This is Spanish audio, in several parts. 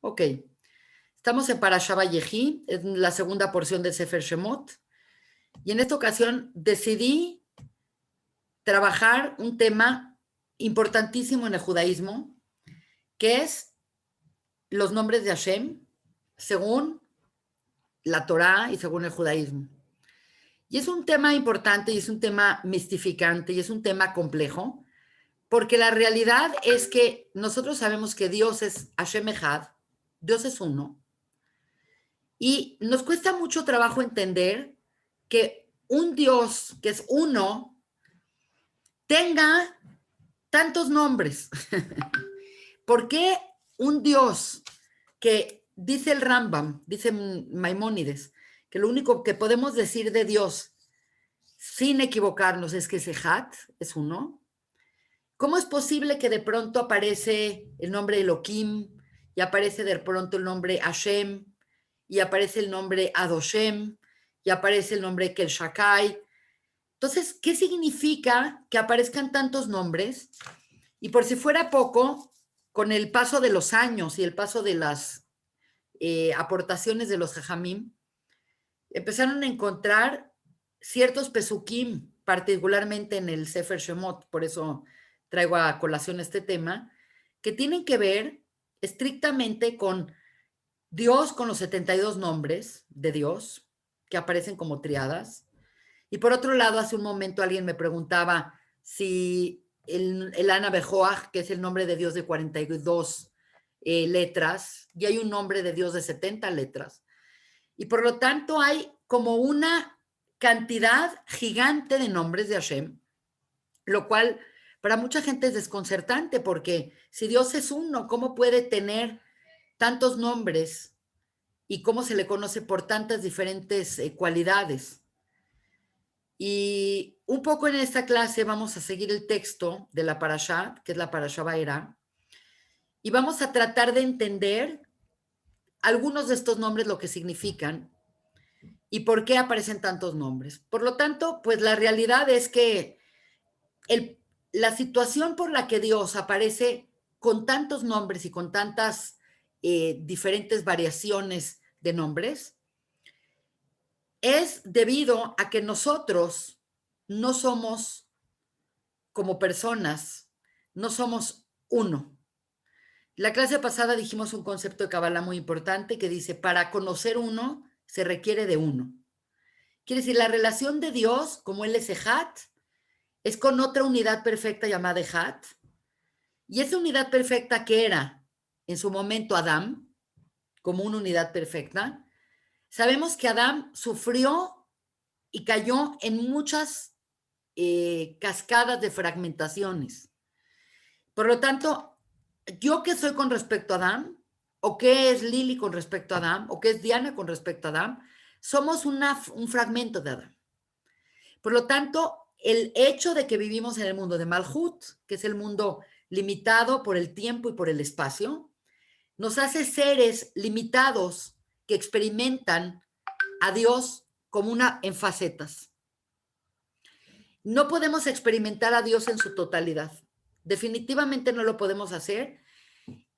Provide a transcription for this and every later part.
Ok, estamos en Parashá Vayehi, en la segunda porción de Sefer Shemot, y en esta ocasión decidí trabajar un tema importantísimo en el judaísmo, que es los nombres de Hashem, según la Torá y según el judaísmo. Y es un tema importante y es un tema mistificante y es un tema complejo, porque la realidad es que nosotros sabemos que Dios es Hashem Echad, Dios es uno, y nos cuesta mucho trabajo entender que un Dios que es uno tenga tantos nombres. ¿Por qué un Dios que dice el Rambam, dice Maimónides, que lo único que podemos decir de Dios sin equivocarnos es que es Ejad, es uno? ¿Cómo es posible que de pronto aparece el nombre Elohim y aparece de pronto el nombre Hashem y aparece el nombre Adoshem y aparece el nombre Kel Shakai? Entonces, ¿qué significa que aparezcan tantos nombres? Y por si fuera poco, con el paso de los años y el paso de las aportaciones de los Jajamim, empezaron a encontrar ciertos pesukim, particularmente en el Sefer Shemot, por eso traigo a colación este tema, que tienen que ver estrictamente con Dios, con los 72 nombres de Dios, que aparecen como triadas. Y por otro lado, hace un momento alguien me preguntaba si el Ana Bejoach, que es el nombre de Dios de 42 letras, y hay un nombre de Dios de 70 letras. Y por lo tanto hay como una cantidad gigante de nombres de Hashem, lo cual para mucha gente es desconcertante, porque si Dios es uno, ¿cómo puede tener tantos nombres y cómo se le conoce por tantas diferentes cualidades? Y un poco en esta clase vamos a seguir el texto de la Parashá, que es la Parashá Vaera, y vamos a tratar de entender algunos de estos nombres, lo que significan y por qué aparecen tantos nombres. Por lo tanto, pues la realidad es que el, la situación por la que Dios aparece con tantos nombres y con tantas diferentes variaciones de nombres es debido a que nosotros no somos como personas, no somos uno. La clase pasada dijimos un concepto de Kabbalah muy importante que dice, para conocer uno se requiere de uno. Quiere decir, la relación de Dios, como Él es Ejat, es con otra unidad perfecta llamada Ejat, y esa unidad perfecta que era en su momento Adán, como una unidad perfecta, sabemos que Adán sufrió y cayó en muchas cascadas de fragmentaciones. Por lo tanto, yo qué soy con respecto a Adán, o qué es Lili con respecto a Adán, o qué es Diana con respecto a Adán, somos un fragmento de Adán. Por lo tanto, el hecho de que vivimos en el mundo de Malhut, que es el mundo limitado por el tiempo y por el espacio, nos hace seres limitados que experimentan a Dios como una en facetas. No podemos experimentar a Dios en su totalidad. Definitivamente no lo podemos hacer.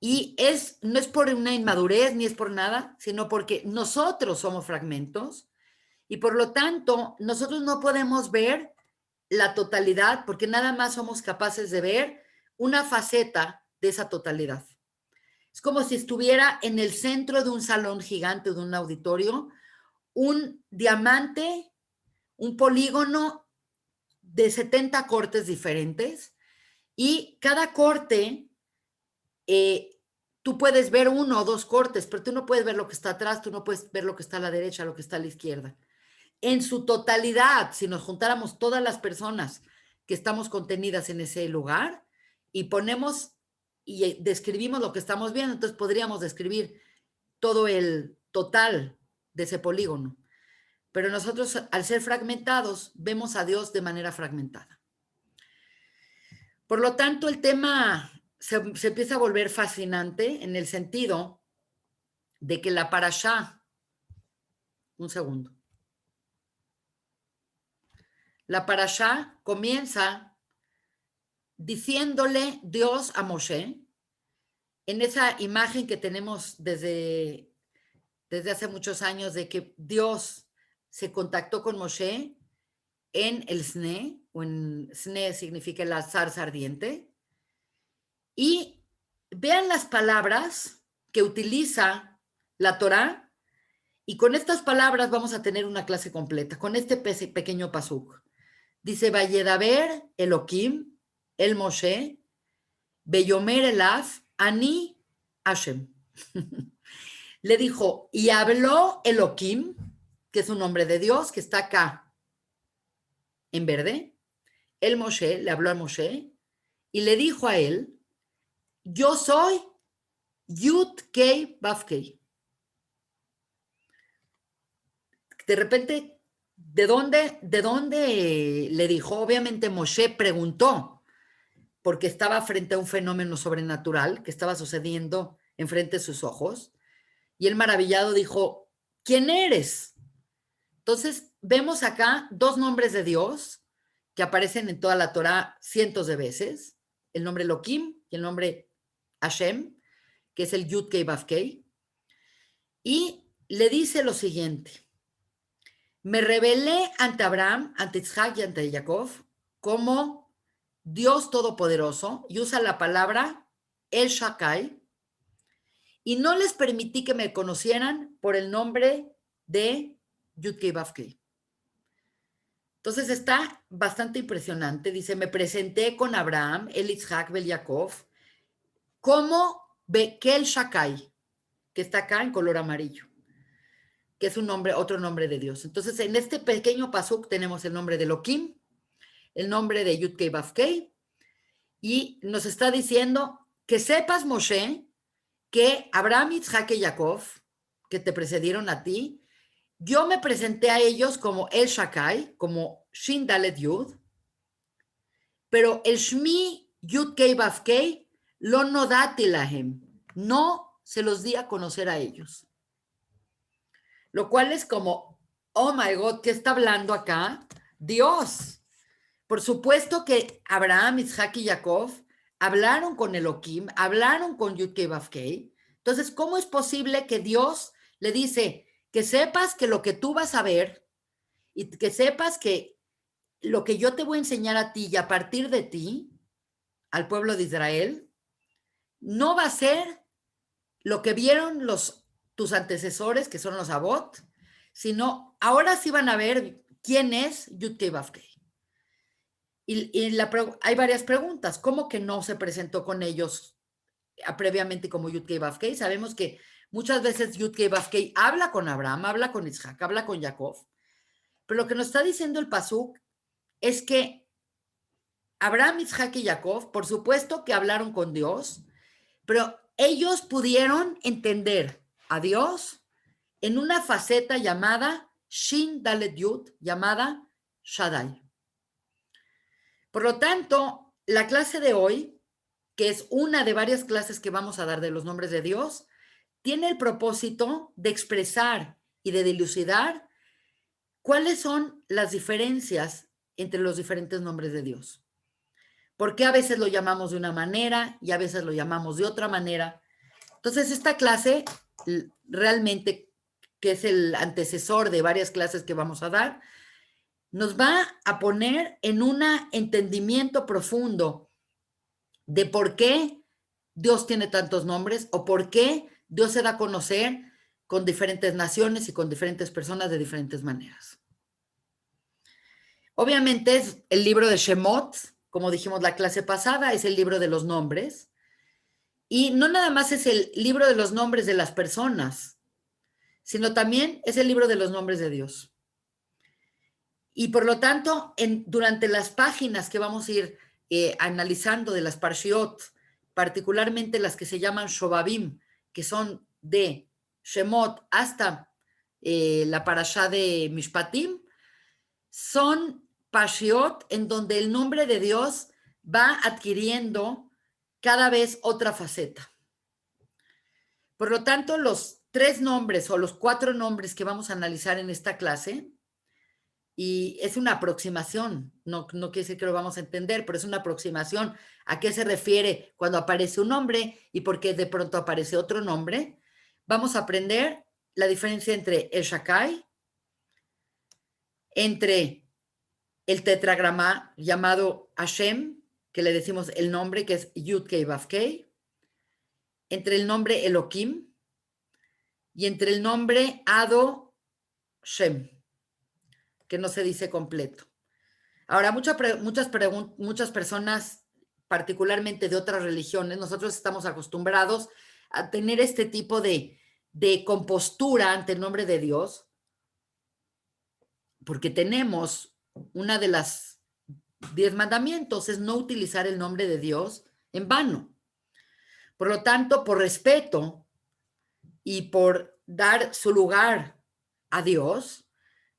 Y no es por una inmadurez ni es por nada, sino porque nosotros somos fragmentos y por lo tanto nosotros no podemos ver la totalidad porque nada más somos capaces de ver una faceta de esa totalidad. Es como si estuviera en el centro de un salón gigante, de un auditorio, un diamante, un polígono de 70 cortes diferentes y cada corte, tú puedes ver uno o dos cortes, pero tú no puedes ver lo que está atrás, tú no puedes ver lo que está a la derecha, lo que está a la izquierda. En su totalidad, si nos juntáramos todas las personas que estamos contenidas en ese lugar y ponemos y describimos lo que estamos viendo, entonces podríamos describir todo el total de ese polígono. Pero nosotros, al ser fragmentados, vemos a Dios de manera fragmentada. Por lo tanto, el tema se empieza a volver fascinante en el sentido de que la parashá, un segundo, la parashá comienza diciéndole Dios a Moshe en esa imagen que tenemos desde hace muchos años de que Dios se contactó con Moshe en el Sne, o en Sne significa la zarza ardiente, y vean las palabras que utiliza la Torá, y con estas palabras vamos a tener una clase completa, con este pequeño pasuk. Dice, Vayedaber Elohim, el Moshe, Beyomer Elaf, Ani Hashem. Le dijo, y habló Elohim, que es un nombre de Dios, que está acá en verde. El Moshe, le habló a Moshe, y le dijo a él, yo soy Yud Kei Vav Kei. De repente, ¿de dónde le dijo? Obviamente Moshe preguntó, porque estaba frente a un fenómeno sobrenatural que estaba sucediendo enfrente de sus ojos, y él maravillado dijo, ¿quién eres? Entonces, vemos acá dos nombres de Dios que aparecen en toda la Torá cientos de veces, el nombre Elohim y el nombre Hashem, que es el Yud Kei Vav Kei, y le dice lo siguiente, me revelé ante Abraham, ante Isaac y ante Jacob como Dios Todopoderoso, y usa la palabra El Shaddai, y no les permití que me conocieran por el nombre de Yud Kei Vav Kei. Entonces está bastante impresionante. Dice, me presenté con Abraham, el Isaac, el Jacob, como Bekel Shakai, que está acá en color amarillo, que es un nombre, otro nombre de Dios. Entonces, en este pequeño pasuk tenemos el nombre de Elohim, el nombre de Yud Kei Vav Kei, y nos está diciendo que sepas, Moshe, que Abraham, Isaac y Jacob, que te precedieron a ti, yo me presenté a ellos como El Shakai, como Shin Dalet Yud, pero el Shmi Yud Kei Vav Kei lo nodati lahem, no se los di a conocer a ellos. Lo cual es como, oh my God, ¿qué está hablando acá? Dios. Por supuesto que Abraham, Isaac y Jacob hablaron con Elohim, hablaron con Yud Kei Vav Kei. Entonces, ¿cómo es posible que Dios le dice que sepas que lo que tú vas a ver y que sepas que lo que yo te voy a enseñar a ti y a partir de ti, al pueblo de Israel, no va a ser lo que vieron tus antecesores, que son los Abot, sino ahora sí van a ver quién es Yud Kei Vav Kei. Hay varias preguntas. ¿Cómo que no se presentó con ellos previamente como Yud Kei Vav Kei? Sabemos que muchas veces Yud Kei Vav Kei habla con Abraham, habla con Isaac, habla con Jacob, pero lo que nos está diciendo el pasuk es que Abraham, Isaac y Jacob, por supuesto que hablaron con Dios, pero ellos pudieron entender a Dios en una faceta llamada Shin Dalet Yud, llamada Shaddai. Por lo tanto, la clase de hoy, que es una de varias clases que vamos a dar de los nombres de Dios, tiene el propósito de expresar y de dilucidar cuáles son las diferencias entre los diferentes nombres de Dios. ¿Por qué a veces lo llamamos de una manera y a veces lo llamamos de otra manera? Entonces, esta clase realmente, que es el antecesor de varias clases que vamos a dar, nos va a poner en un entendimiento profundo de por qué Dios tiene tantos nombres o por qué Dios se da a conocer con diferentes naciones y con diferentes personas de diferentes maneras. Obviamente es el libro de Shemot, como dijimos la clase pasada, es el libro de los nombres. Y no nada más es el libro de los nombres de las personas, sino también es el libro de los nombres de Dios. Y por lo tanto, durante las páginas que vamos a ir analizando de las Parshiot, particularmente las que se llaman Shobabim, que son de Shemot hasta la Parashá de Mishpatim, son Parshiot en donde el nombre de Dios va adquiriendo cada vez otra faceta. Por lo tanto, los 3 nombres o los 4 nombres que vamos a analizar en esta clase Y es una aproximación, no quiere decir que lo vamos a entender, pero es una aproximación a qué se refiere cuando aparece un nombre y por qué de pronto aparece otro nombre. Vamos a aprender la diferencia entre el Shakai, entre el tetragrama llamado Hashem, que le decimos el nombre, que es Yud-Kei Vav-Kei, entre el nombre Elohim y entre el nombre Ado Shem, que no se dice completo. Ahora, muchas personas, particularmente de otras religiones, nosotros estamos acostumbrados a tener este tipo de compostura ante el nombre de Dios, porque tenemos una de las 10 mandamientos, es no utilizar el nombre de Dios en vano. Por lo tanto, por respeto y por dar su lugar a Dios,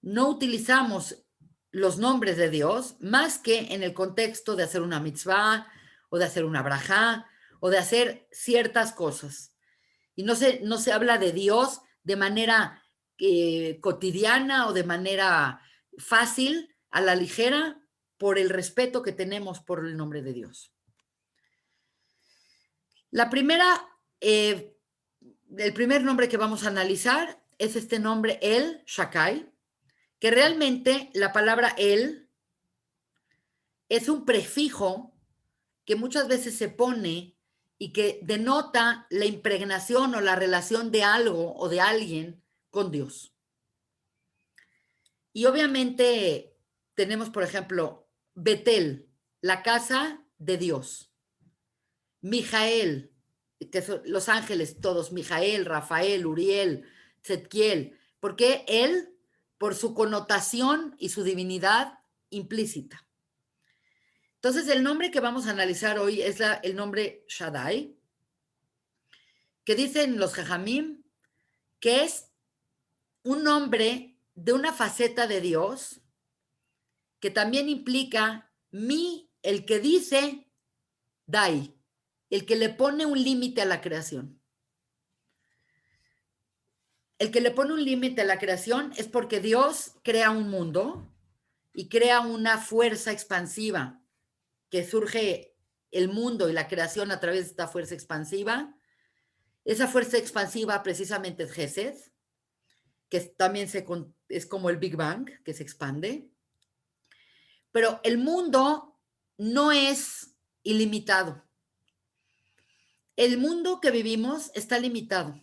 no utilizamos los nombres de Dios más que en el contexto de hacer una mitzvah o de hacer una brajá o de hacer ciertas cosas. Y no se habla de Dios de manera cotidiana o de manera fácil, a la ligera, por el respeto que tenemos por el nombre de Dios. La primera, el primer nombre que vamos a analizar es este nombre, El Shakai, que realmente la palabra El es un prefijo que muchas veces se pone y que denota la impregnación o la relación de algo o de alguien con Dios. Y obviamente tenemos, por ejemplo, Betel, la casa de Dios. Mijael, que son los ángeles todos, Mijael, Rafael, Uriel, Zetkiel. ¿Por qué él? Por su connotación y su divinidad implícita. Entonces, el nombre que vamos a analizar hoy es el nombre Shaddai, que dicen los Jajamim que es un nombre de una faceta de Dios que también implica mi, el que dice Dai, el que le pone un límite a la creación. El que le pone un límite a la creación es porque Dios crea un mundo y crea una fuerza expansiva que surge el mundo y la creación a través de esta fuerza expansiva. Esa fuerza expansiva precisamente es Gesed, que también es como el Big Bang, que se expande. Pero el mundo no es ilimitado. El mundo que vivimos está limitado.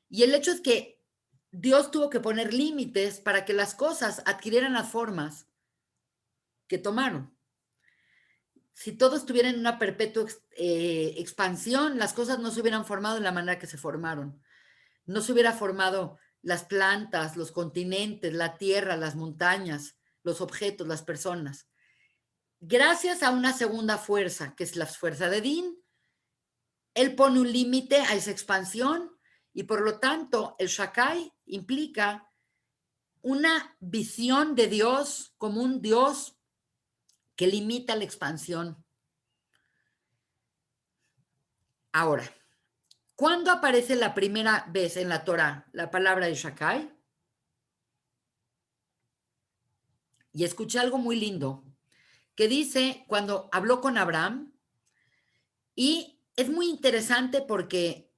Y el hecho es que Dios tuvo que poner límites para que las cosas adquirieran las formas que tomaron. Si todo estuviera en una perpetua expansión, las cosas no se hubieran formado de la manera que se formaron. No se hubiera formado las plantas, los continentes, la tierra, las montañas, los objetos, las personas. Gracias a una segunda fuerza, que es la fuerza de Din, él pone un límite a esa expansión y por lo tanto el Shakai implica una visión de Dios como un Dios que limita la expansión. Ahora, ¿cuándo aparece la primera vez en la Torah la palabra de Shakai? Y escuché algo muy lindo que dice cuando habló con Abraham, y es muy interesante porque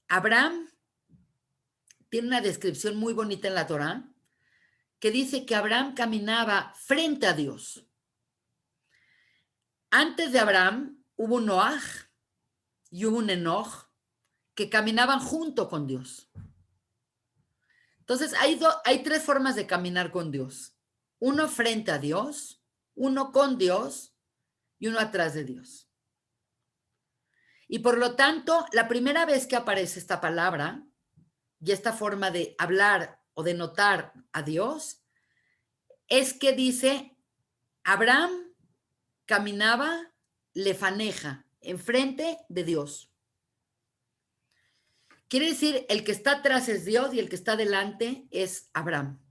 Abraham tiene una descripción muy bonita en la Torah que dice que Abraham caminaba frente a Dios. Antes de Abraham hubo un Noaj y hubo un Enoch que caminaban junto con Dios. Entonces hay tres formas de caminar con Dios. Uno frente a Dios, uno con Dios y uno atrás de Dios. Y por lo tanto, la primera vez que aparece esta palabra y esta forma de hablar o de notar a Dios es que dice, Abraham caminaba lefaneja, enfrente de Dios. Quiere decir, el que está atrás es Dios y el que está delante es Abraham.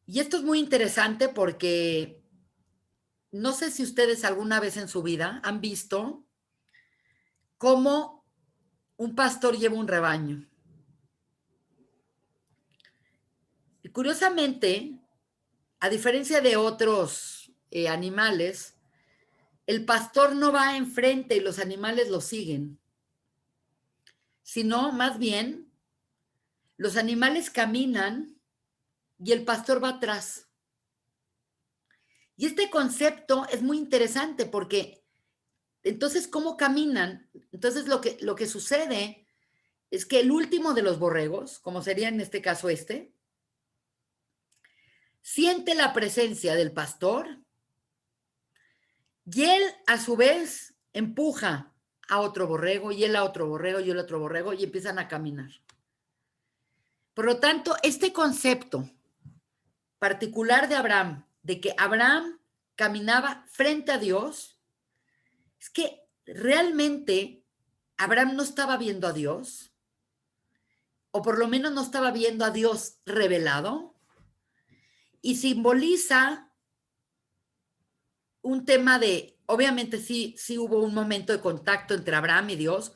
Y esto es muy interesante porque no sé si ustedes alguna vez en su vida han visto cómo un pastor lleva un rebaño. curiosamente, a diferencia de otros animales, el pastor no va enfrente y los animales lo siguen, sino más bien los animales caminan y el pastor va atrás. Y este concepto es muy interesante porque entonces, ¿cómo caminan? Entonces, lo que sucede es que el último de los borregos, como sería en este caso este, siente la presencia del pastor y él a su vez empuja a otro borrego y él a otro borrego y el otro borrego y empiezan a caminar. Por lo tanto, este concepto particular de Abraham, de que Abraham caminaba frente a Dios, es que realmente Abraham no estaba viendo a Dios, o por lo menos no estaba viendo a Dios revelado, y simboliza un tema de, obviamente sí hubo un momento de contacto entre Abraham y Dios,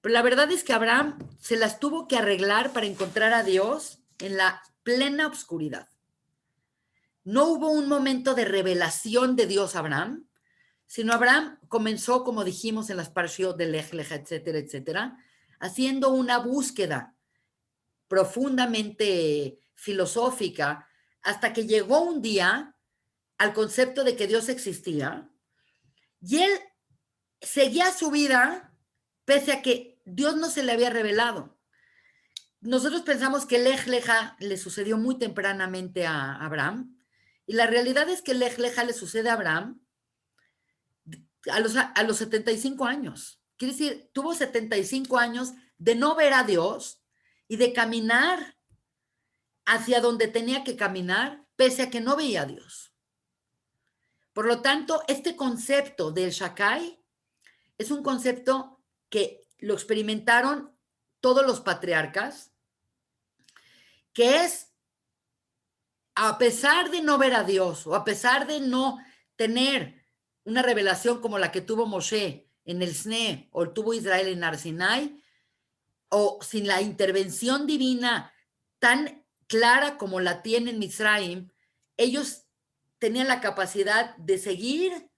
pero la verdad es que Abraham se las tuvo que arreglar para encontrar a Dios en la plena oscuridad. No hubo un momento de revelación de Dios a Abraham, sino Abraham comenzó, como dijimos en las parshiot de Lech Lecha, etcétera, etcétera, haciendo una búsqueda profundamente filosófica hasta que llegó un día al concepto de que Dios existía y él seguía su vida pese a que Dios no se le había revelado. Nosotros pensamos que Lech Lecha le sucedió muy tempranamente a Abraham y la realidad es que Lech Lecha le sucede a Abraham a los 75 años. Quiere decir, tuvo 75 años de no ver a Dios y de caminar hacia donde tenía que caminar, pese a que no veía a Dios. Por lo tanto, este concepto del Shakai es un concepto que lo experimentaron todos los patriarcas, que es, a pesar de no ver a Dios o a pesar de no tener una revelación como la que tuvo Moshe en el Sne o tuvo Israel en Arsinai, o sin la intervención divina tan clara como la tiene en Misraim, ellos tenían la capacidad de seguir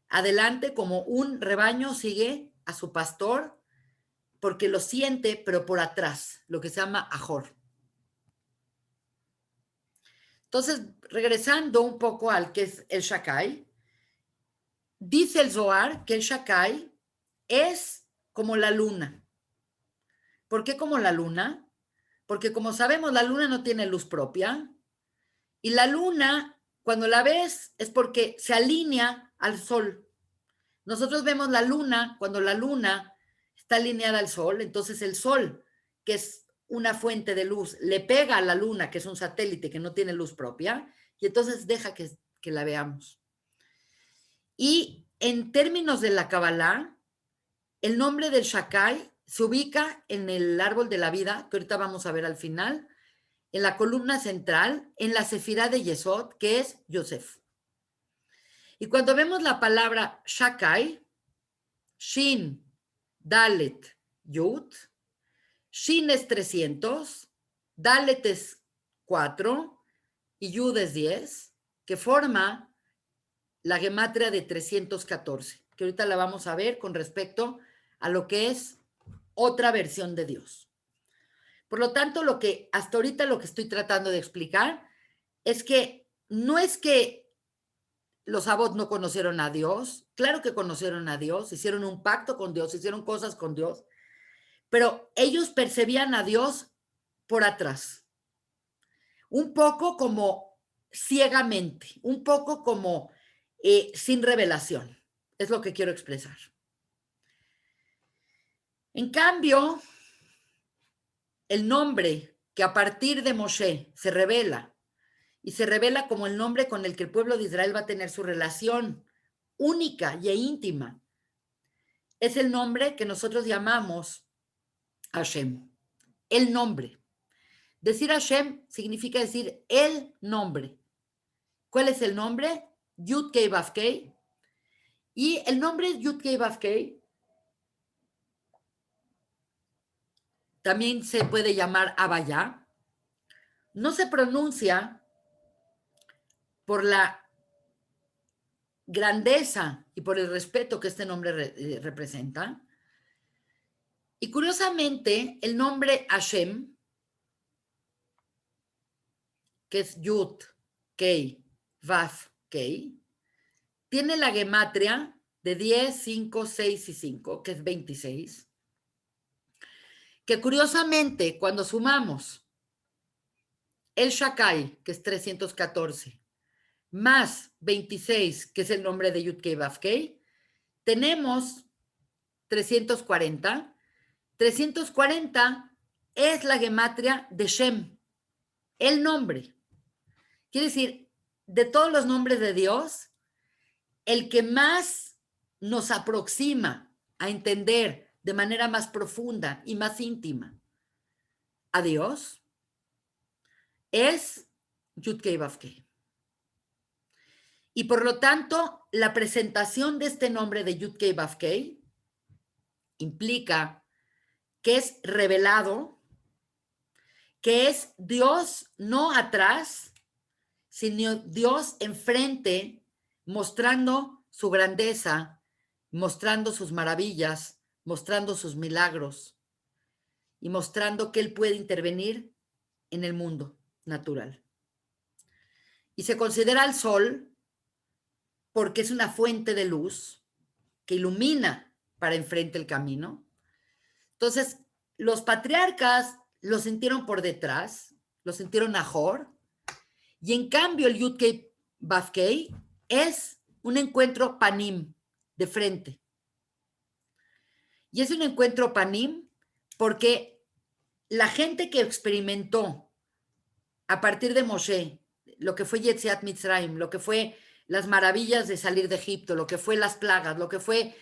adelante como un rebaño sigue a su pastor porque lo siente, pero por atrás, lo que se llama ajor. Entonces, regresando un poco al que es el Shakai, dice el Zohar que el Shakai es como la luna. ¿Por qué como la luna? Porque como sabemos, la luna no tiene luz propia y la luna, cuando la ves, es porque se alinea al sol. Nosotros vemos la luna cuando la luna está alineada al sol, entonces el sol, que es una fuente de luz, le pega a la luna, que es un satélite que no tiene luz propia, y entonces deja que la veamos. Y en términos de la Kabbalah, el nombre del Shakai se ubica en el árbol de la vida, que ahorita vamos a ver al final, en la columna central, en la sefirá de Yesod, que es Yosef. Y cuando vemos la palabra Shakai, Shin, Dalet, Yud, Shin es 300, Dalet es 4 y Yud es 10, que forma la gematria de 314, que ahorita la vamos a ver con respecto a lo que es otra versión de Dios. Por lo tanto, hasta ahorita lo que estoy tratando de explicar es que no es que los Abot no conocieron a Dios, claro que conocieron a Dios, hicieron un pacto con Dios, hicieron cosas con Dios, pero ellos percibían a Dios por atrás, un poco como ciegamente, un poco como sin revelación, es lo que quiero expresar. En cambio, el nombre que a partir de Moshe se revela, y se revela como el nombre con el que el pueblo de Israel va a tener su relación única y íntima, es el nombre que nosotros llamamos Hashem, el nombre. Decir Hashem significa decir el nombre. ¿Cuál es el nombre? Yud Kei Vav Kei. Y el nombre Yud Kei Vav Kei también se puede llamar Havaya, no se pronuncia por la grandeza y por el respeto que este nombre representa. Y curiosamente, el nombre Hashem, que es Yud, Kei, Vaf, Kei, tiene la gematria de 10, 5, 6 y 5, que es 26, que curiosamente cuando sumamos el Shakai, que es 314, más 26, que es el nombre de Yud Kei Vaf Kei, tenemos 340. 340 es la gematria de Shem, el nombre. Quiere decir, de todos los nombres de Dios, el que más nos aproxima a entender de manera más profunda y más íntima a Dios es Yud Kei Vav Kei. Y por lo tanto, la presentación de este nombre de Yud Kei Vav Kei implica que es revelado, que es Dios no atrás, sino Dios enfrente, mostrando su grandeza, mostrando sus maravillas, mostrando sus milagros y mostrando que Él puede intervenir en el mundo natural. Y se considera el sol porque es una fuente de luz que ilumina para enfrente el camino. Entonces, los patriarcas lo sintieron por detrás, lo sintieron Nahor, y en cambio el Yud Kei Vav Kei es un encuentro panim, de frente. Y es un encuentro panim porque la gente que experimentó a partir de Moshe, lo que fue Yetziat Mitzrayim, lo que fue las maravillas de salir de Egipto, lo que fue las plagas, lo que fue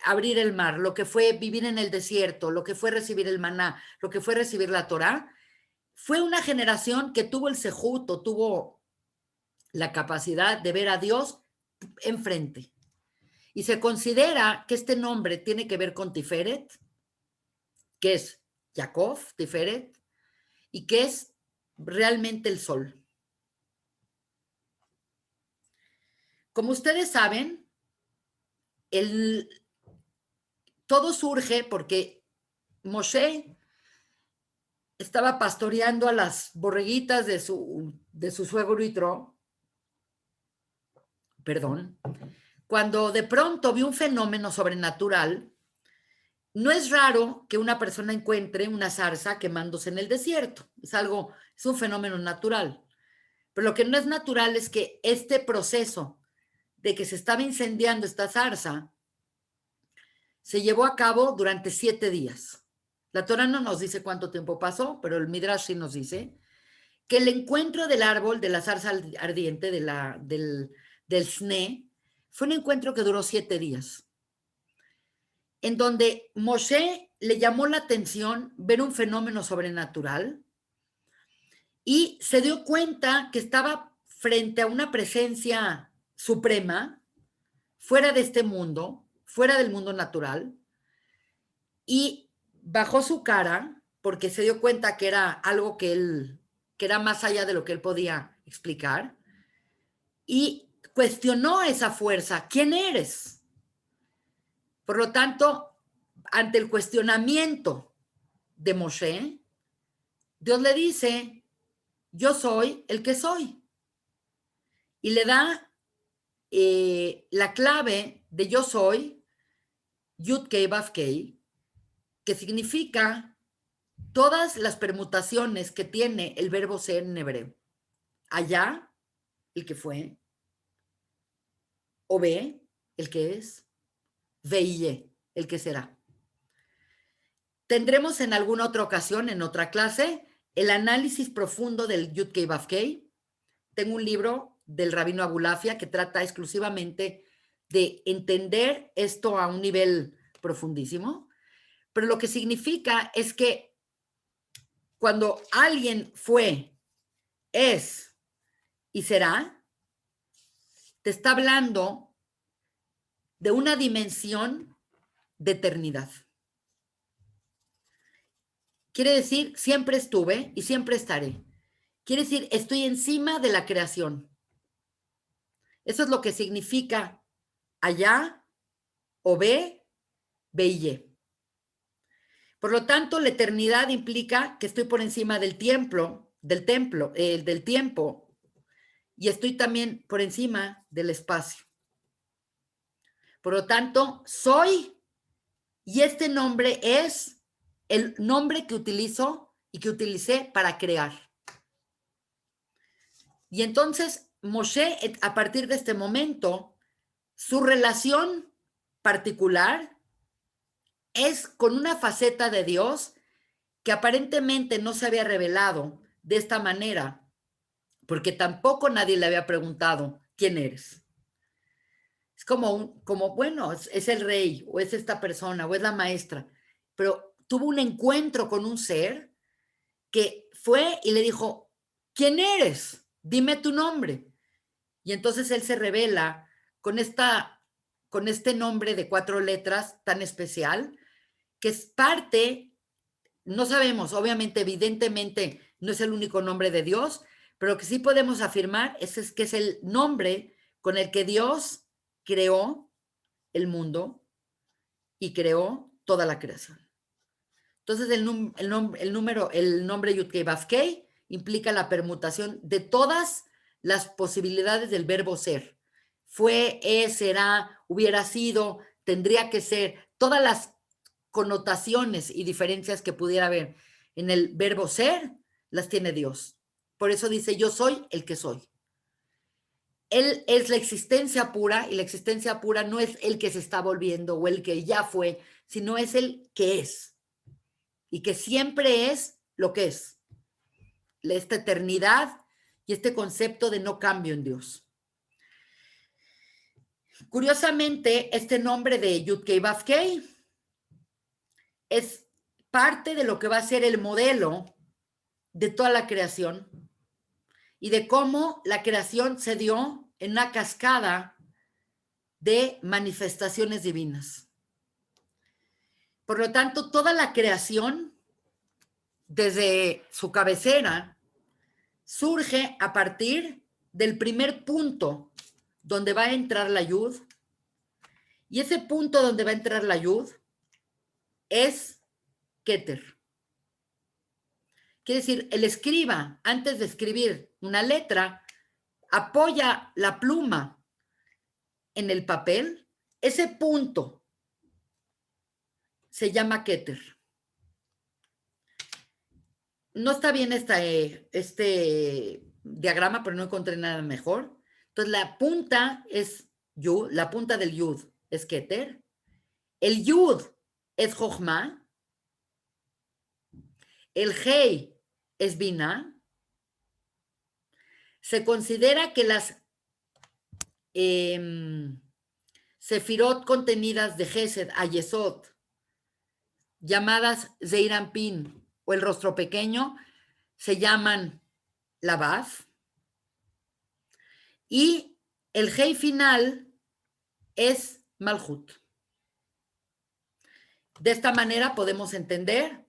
abrir el mar, lo que fue vivir en el desierto, lo que fue recibir el maná, lo que fue recibir la Torá, fue una generación que tuvo el sejuto, tuvo la capacidad de ver a Dios enfrente. Y se considera que este nombre tiene que ver con Tiferet, que es Jacob, Tiferet, y que es realmente el sol. Como ustedes saben, todo surge porque Moshe estaba pastoreando a las borreguitas de su suegro Yitro, cuando de pronto vio un fenómeno sobrenatural. No es raro que una persona encuentre una zarza quemándose en el desierto. Es un fenómeno natural. Pero lo que no es natural es que este proceso de que se estaba incendiando esta zarza se llevó a cabo durante 7 días. La Torah no nos dice cuánto tiempo pasó, pero el Midrash sí nos dice que el encuentro del árbol, de la zarza ardiente, del Sne, fue un encuentro que duró 7 días. En donde Moshe le llamó la atención ver un fenómeno sobrenatural y se dio cuenta que estaba frente a una presencia suprema, fuera de este mundo, fuera del mundo natural, y bajó su cara porque se dio cuenta que era algo que era más allá de lo que él podía explicar, y cuestionó esa fuerza. ¿Quién eres? Por lo tanto, ante el cuestionamiento de Moshe, Dios le dice, yo soy el que soy. Y le da la clave de yo soy, Yud Kei Vav Kei, que significa todas las permutaciones que tiene el verbo ser en hebreo. Allá, el que fue, Obe, el que es, Veille, el que será. Tendremos en alguna otra ocasión, en otra clase, el análisis profundo del Yud Kei Vav Kei. Tengo un libro del rabino Abulafia que trata exclusivamente de entender esto a un nivel profundísimo, pero lo que significa es que cuando alguien fue, es y será, te está hablando de una dimensión de eternidad. Quiere decir, siempre estuve y siempre estaré. Quiere decir, estoy encima de la creación. Eso es lo que significa allá o B, B y Y. Por lo tanto, la eternidad implica que estoy por encima del tiempo, del tiempo, y estoy también por encima del espacio. Por lo tanto, soy, y este nombre es el nombre que utilizo y que utilicé para crear. Y entonces, Moshe, a partir de este momento, su relación particular es con una faceta de Dios que aparentemente no se había revelado de esta manera, porque tampoco nadie le había preguntado quién eres. Es como bueno, es el rey, o es esta persona, o es la maestra, pero tuvo un encuentro con un ser que fue y le dijo, ¿quién eres? Dime tu nombre. Y entonces él se revela con este nombre de 4 letras tan especial, que es parte, no sabemos, obviamente, evidentemente, no es el único nombre de Dios, pero lo que sí podemos afirmar es que es el nombre con el que Dios creó el mundo y creó toda la creación. Entonces, el nombre Yud-Kei Vav-Kei implica la permutación de todas las posibilidades del verbo ser. Fue, es, será, hubiera sido, tendría que ser, todas las connotaciones y diferencias que pudiera haber en el verbo ser, las tiene Dios. Por eso dice, yo soy el que soy. Él es la existencia pura, y la existencia pura no es el que se está volviendo o el que ya fue, sino es el que es. Y que siempre es lo que es. Esta eternidad y este concepto de no cambio en Dios. Curiosamente, este nombre de Yud-Kei Vav-Kei es parte de lo que va a ser el modelo de toda la creación y de cómo la creación se dio en una cascada de manifestaciones divinas. Por lo tanto, toda la creación, desde su cabecera, surge a partir del primer punto donde va a entrar la yud, y ese punto donde va a entrar la yud es Keter. Quiere decir, el escriba, antes de escribir una letra, apoya la pluma en el papel. Ese punto se llama Keter. No está bien este diagrama, pero no encontré nada mejor. Entonces, la punta es yud, la punta del yud es Keter. El yud es Jochma. El hei es Binah. Se considera que las sefirot contenidas de Gesed a Yesod, llamadas Zeirampin o el rostro pequeño, se llaman la Vav. Y el hei final es Malhut. De esta manera podemos entender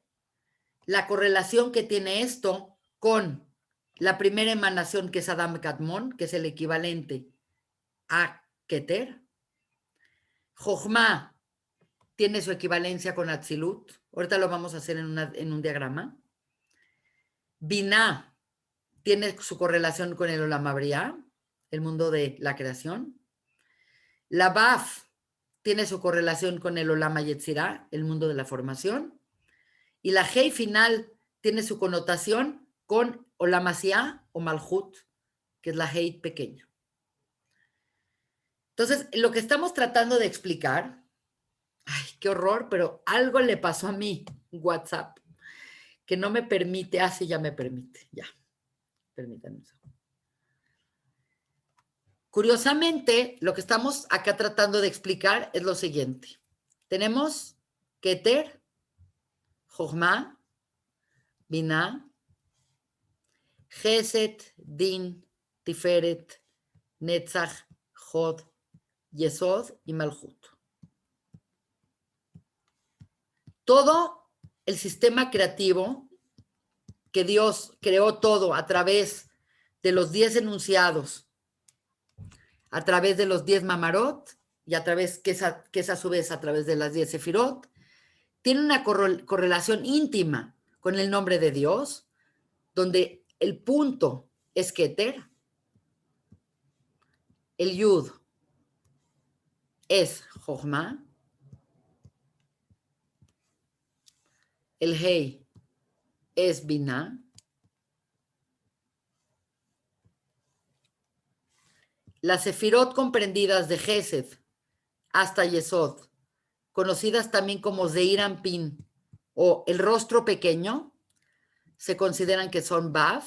la correlación que tiene esto con la primera emanación, que es Adam Kadmon, que es el equivalente a Keter. Jochma tiene su equivalencia con Atzilut. Ahorita lo vamos a hacer en un diagrama. Binah tiene su correlación con el Olam Habriá, el mundo de la creación. La Vav tiene su correlación con el Olam Yetzirah, el mundo de la formación. Y la Hei final tiene su connotación con Olam Asiá o Malhut, que es la Hei pequeña. Entonces, lo que estamos tratando de explicar, ay, qué horror, pero algo le pasó a mí, WhatsApp, que no me permite, sí, ya me permite, ya, permítanme. Curiosamente, lo que estamos acá tratando de explicar es lo siguiente. Tenemos Keter, Jochma, Binah, Gesed, Din, Tiferet, Netzach, Jod, Yesod y Malhut. Todo el sistema creativo que Dios creó todo a través de los 10 enunciados, a través de los 10 mamarot y a través, que es a su vez a través de las 10 sefirot, tiene una correlación íntima con el nombre de Dios, donde el punto es Keter, el Yud es Jochma, el Hei es Binah, las sefirot comprendidas de Gesed hasta Yesod, conocidas también como Zeir Anpin o el rostro pequeño, se consideran que son Vav,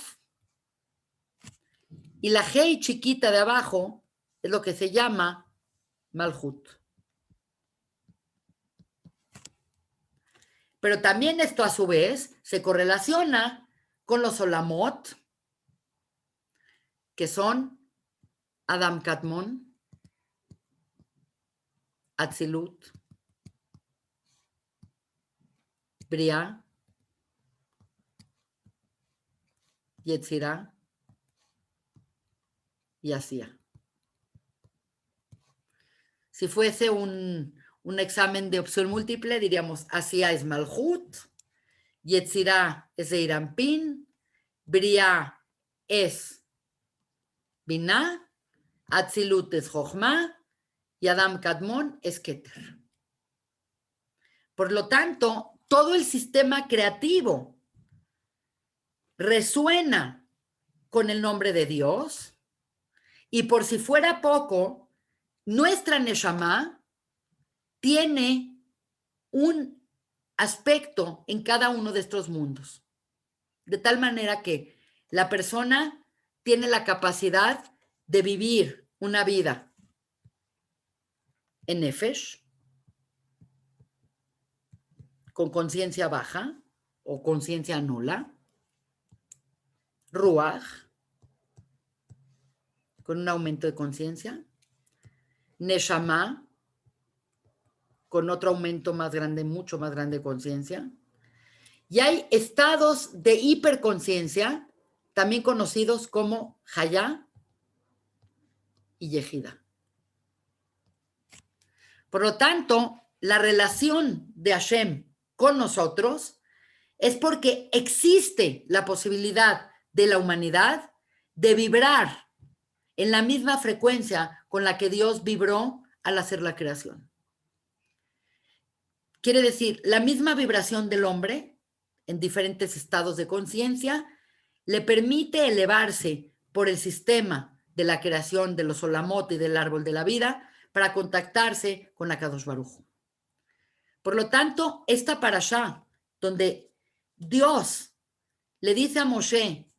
y la Hei chiquita de abajo es lo que se llama Malhut. Pero también esto a su vez se correlaciona con los Olamot, que son Adam Kadmon, Atzilut, Briah, Yetzirah y Asía. Si fuese un examen de opción múltiple, diríamos Asía es Malhut, Yetzirah es Zeir Anpin, Briah es Binah, Atzilut es Jochma y Adam Kadmon es Keter. Por lo tanto, todo el sistema creativo resuena con el nombre de Dios, y por si fuera poco, nuestra Neshama tiene un aspecto en cada uno de estos mundos, de tal manera que la persona tiene la capacidad de vivir una vida en Nefesh, con conciencia baja o conciencia nula, Ruach, con un aumento de conciencia, Neshama, con otro aumento más grande, mucho más grande de conciencia, y hay estados de hiperconciencia, también conocidos como Hayá y Yehida. Por lo tanto, la relación de Hashem con nosotros es porque existe la posibilidad de la humanidad de vibrar en la misma frecuencia con la que Dios vibró al hacer la creación. Quiere decir, la misma vibración del hombre en diferentes estados de conciencia le permite elevarse por el sistema de la creación de los Olamot y del árbol de la vida para contactarse con Akadosh Baruj Hu. Por lo tanto, esta parashá, donde Dios le dice a Moshe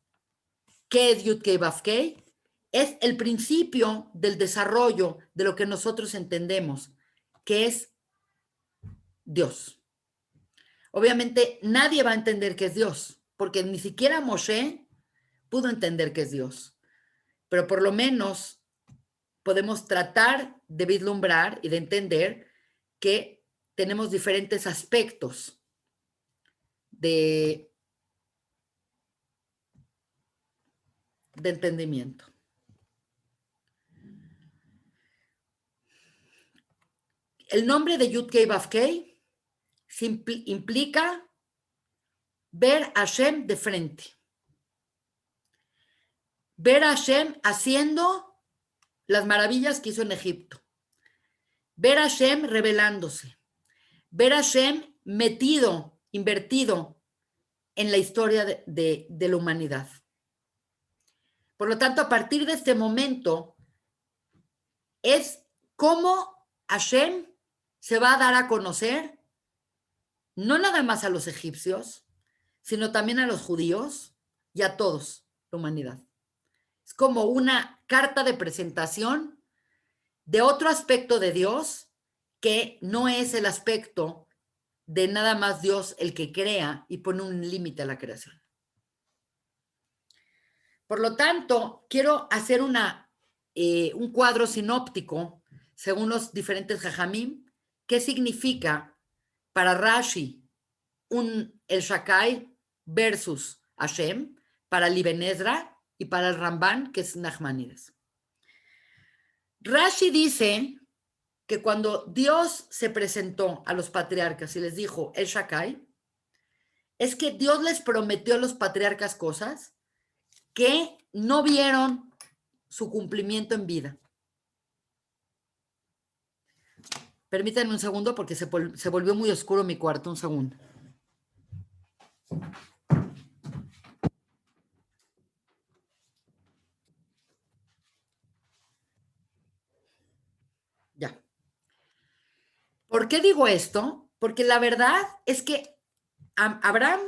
qué es Yud Kei Vav Kei, es el principio del desarrollo de lo que nosotros entendemos, que es Dios. Obviamente nadie va a entender qué es Dios, porque ni siquiera Moshe pudo entender qué es Dios. Pero por lo menos podemos tratar de vislumbrar y de entender que tenemos diferentes aspectos de entendimiento. El nombre de Yud Kei Vav Kei implica ver a Hashem de frente. Ver a Hashem haciendo las maravillas que hizo en Egipto. Ver a Hashem revelándose. Ver a Hashem metido, invertido en la historia de la humanidad. Por lo tanto, a partir de este momento, es cómo Hashem se va a dar a conocer, no nada más a los egipcios, sino también a los judíos y a todos, la humanidad. Es como una carta de presentación de otro aspecto de Dios que no es el aspecto de nada más Dios el que crea y pone un límite a la creación. Por lo tanto, quiero hacer un cuadro sinóptico según los diferentes jajamim. ¿Qué significa para Rashi el Shakai versus Hashem, para el Ibn Ezra y para el Ramban, que es Nachmanides. Rashi dice que cuando Dios se presentó a los patriarcas y les dijo El Shakai, es que Dios les prometió a los patriarcas cosas que no vieron su cumplimiento en vida. Permítanme un segundo porque se volvió muy oscuro mi cuarto. Un segundo. Ya. ¿Por qué digo esto? Porque la verdad es que a Abraham,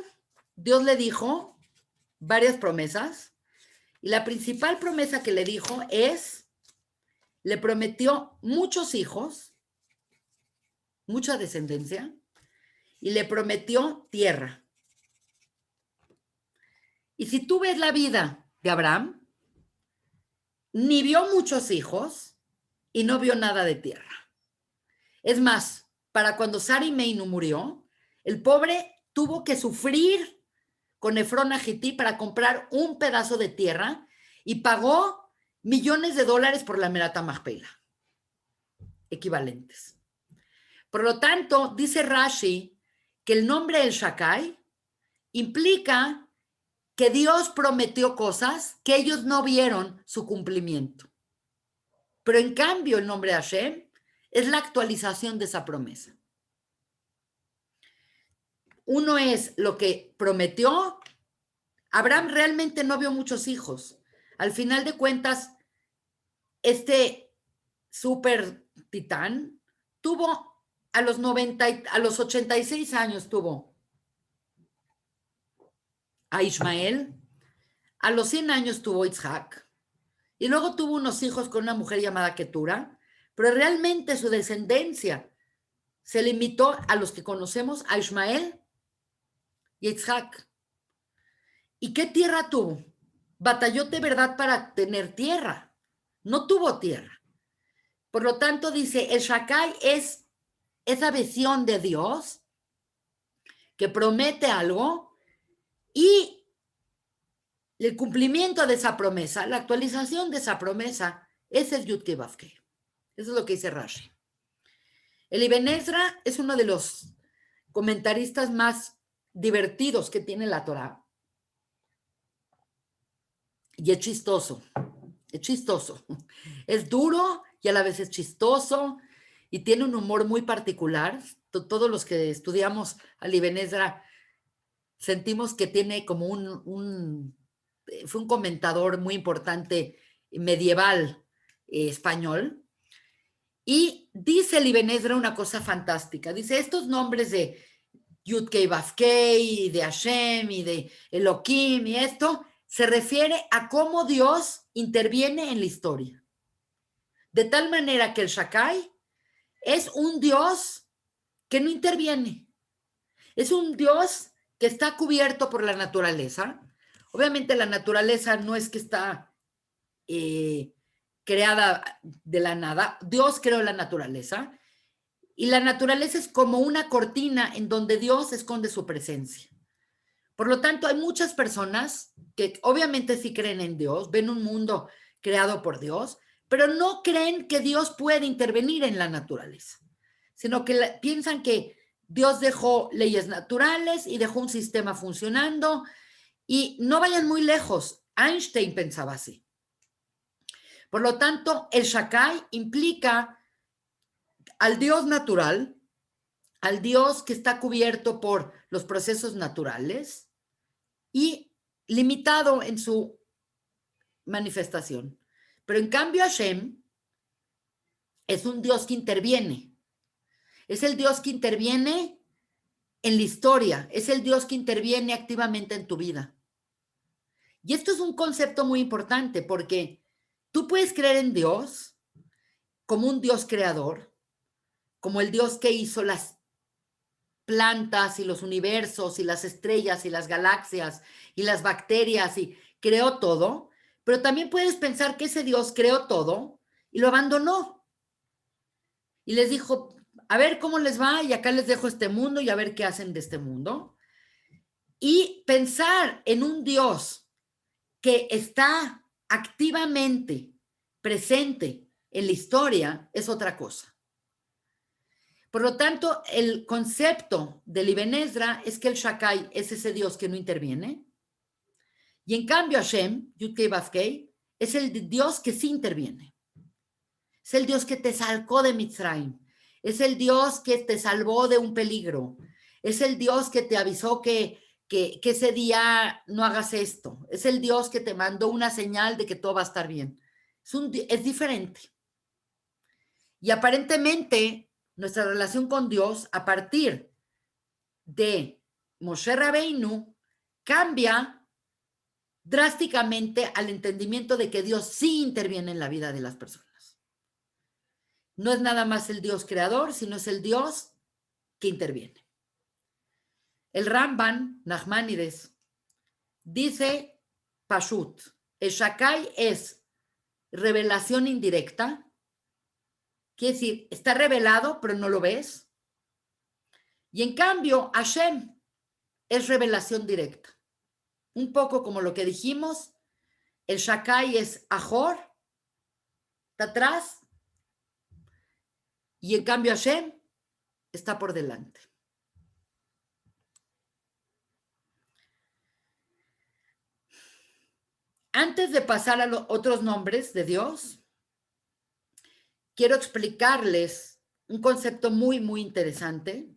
Dios le dijo varias promesas y la principal promesa que le dijo es, le prometió muchos hijos, mucha descendencia, y le prometió tierra. Y si tú ves la vida de Abraham, ni vio muchos hijos y no vio nada de tierra. Es más, para cuando Sara Meinu murió, el pobre tuvo que sufrir con Efrón Agití para comprar un pedazo de tierra y pagó millones de dólares por la Merata Machpelah, equivalentes. Por lo tanto, dice Rashi que el nombre El Shakai implica que Dios prometió cosas que ellos no vieron su cumplimiento. Pero en cambio el nombre Hashem es la actualización de esa promesa. Uno es lo que prometió. Abraham realmente no vio muchos hijos. Al final de cuentas, este super titán tuvo a los 86 años tuvo a Ismael, a los 100 años tuvo Isaac, y luego tuvo unos hijos con una mujer llamada Ketura, pero realmente su descendencia se limitó a los que conocemos, a Ismael y a Isaac. ¿Y qué tierra tuvo? Batalló de verdad para tener tierra. No tuvo tierra. Por lo tanto, dice, el Shakai es esa visión de Dios que promete algo y el cumplimiento de esa promesa, la actualización de esa promesa, es el Yud Kei Vav Kei. Eso es lo que dice Rashi. El Ibn Ezra es uno de los comentaristas más divertidos que tiene la Torá. Y es chistoso. Es chistoso. Es duro y a la vez es chistoso y tiene un humor muy particular. Todos los que estudiamos al Ibn Ezra sentimos que tiene como fue un comentador muy importante medieval español. Y dice el Ibn Ezra una cosa fantástica. Dice, estos nombres de Yud Kei Vav Kei, de Hashem y de Elohim y esto, se refiere a cómo Dios interviene en la historia. De tal manera que el Shakai es un Dios que no interviene. Es un Dios que está cubierto por la naturaleza. Obviamente la naturaleza no es que está creada de la nada. Dios creó la naturaleza. Y la naturaleza es como una cortina en donde Dios esconde su presencia. Por lo tanto, hay muchas personas que obviamente sí creen en Dios, ven un mundo creado por Dios, pero no creen que Dios puede intervenir en la naturaleza, sino que piensan que Dios dejó leyes naturales y dejó un sistema funcionando y no vayan muy lejos. Einstein pensaba así. Por lo tanto, el Shakai implica al Dios natural, al Dios que está cubierto por los procesos naturales y limitado en su manifestación. Pero en cambio Hashem es un Dios que interviene. Es el Dios que interviene en la historia. Es el Dios que interviene activamente en tu vida. Y esto es un concepto muy importante porque tú puedes creer en Dios como un Dios creador, como el Dios que hizo las plantas y los universos y las estrellas y las galaxias y las bacterias y creó todo, pero también puedes pensar que ese Dios creó todo y lo abandonó. Y les dijo, a ver cómo les va y acá les dejo este mundo y a ver qué hacen de este mundo. Y pensar en un Dios que está activamente presente en la historia es otra cosa. Por lo tanto, el concepto del Ibn Ezra es que el Shakai es ese Dios que no interviene. Y en cambio Hashem, Yud-Kei Vav-Kei, es el Dios que sí interviene. Es el Dios que te sacó de Mitzrayim. Es el Dios que te salvó de un peligro. Es el Dios que te avisó que ese día no hagas esto. Es el Dios que te mandó una señal de que todo va a estar bien. Es diferente. Y aparentemente nuestra relación con Dios a partir de Moshe Rabbeinu cambia drásticamente al entendimiento de que Dios sí interviene en la vida de las personas. No es nada más el Dios creador, sino es el Dios que interviene. El Ramban, Nachmanides, dice Pashut, el Shakai es revelación indirecta, quiere decir, está revelado, pero no lo ves. Y en cambio, Hashem es revelación directa. Un poco como lo que dijimos, el Shakai es Ajor, está atrás, y en cambio Hashem está por delante. Antes de pasar a los otros nombres de Dios, quiero explicarles un concepto muy, muy interesante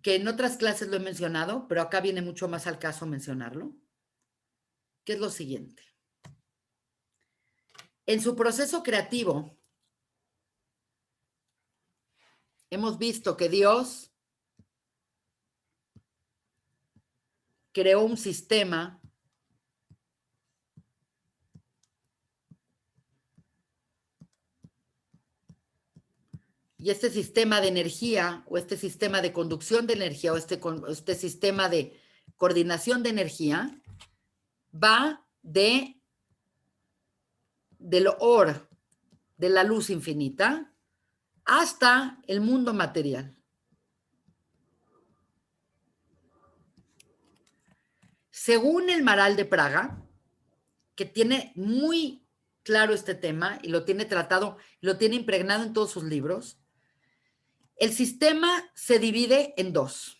que en otras clases lo he mencionado, pero acá viene mucho más al caso mencionarlo, que es lo siguiente. En su proceso creativo, hemos visto que Dios creó un sistema y este sistema de energía o este sistema de conducción de energía o este sistema de coordinación de energía va del or, de la luz infinita, hasta el mundo material. Según el Maral de Praga, que tiene muy claro este tema y lo tiene tratado, lo tiene impregnado en todos sus libros, el sistema se divide en dos.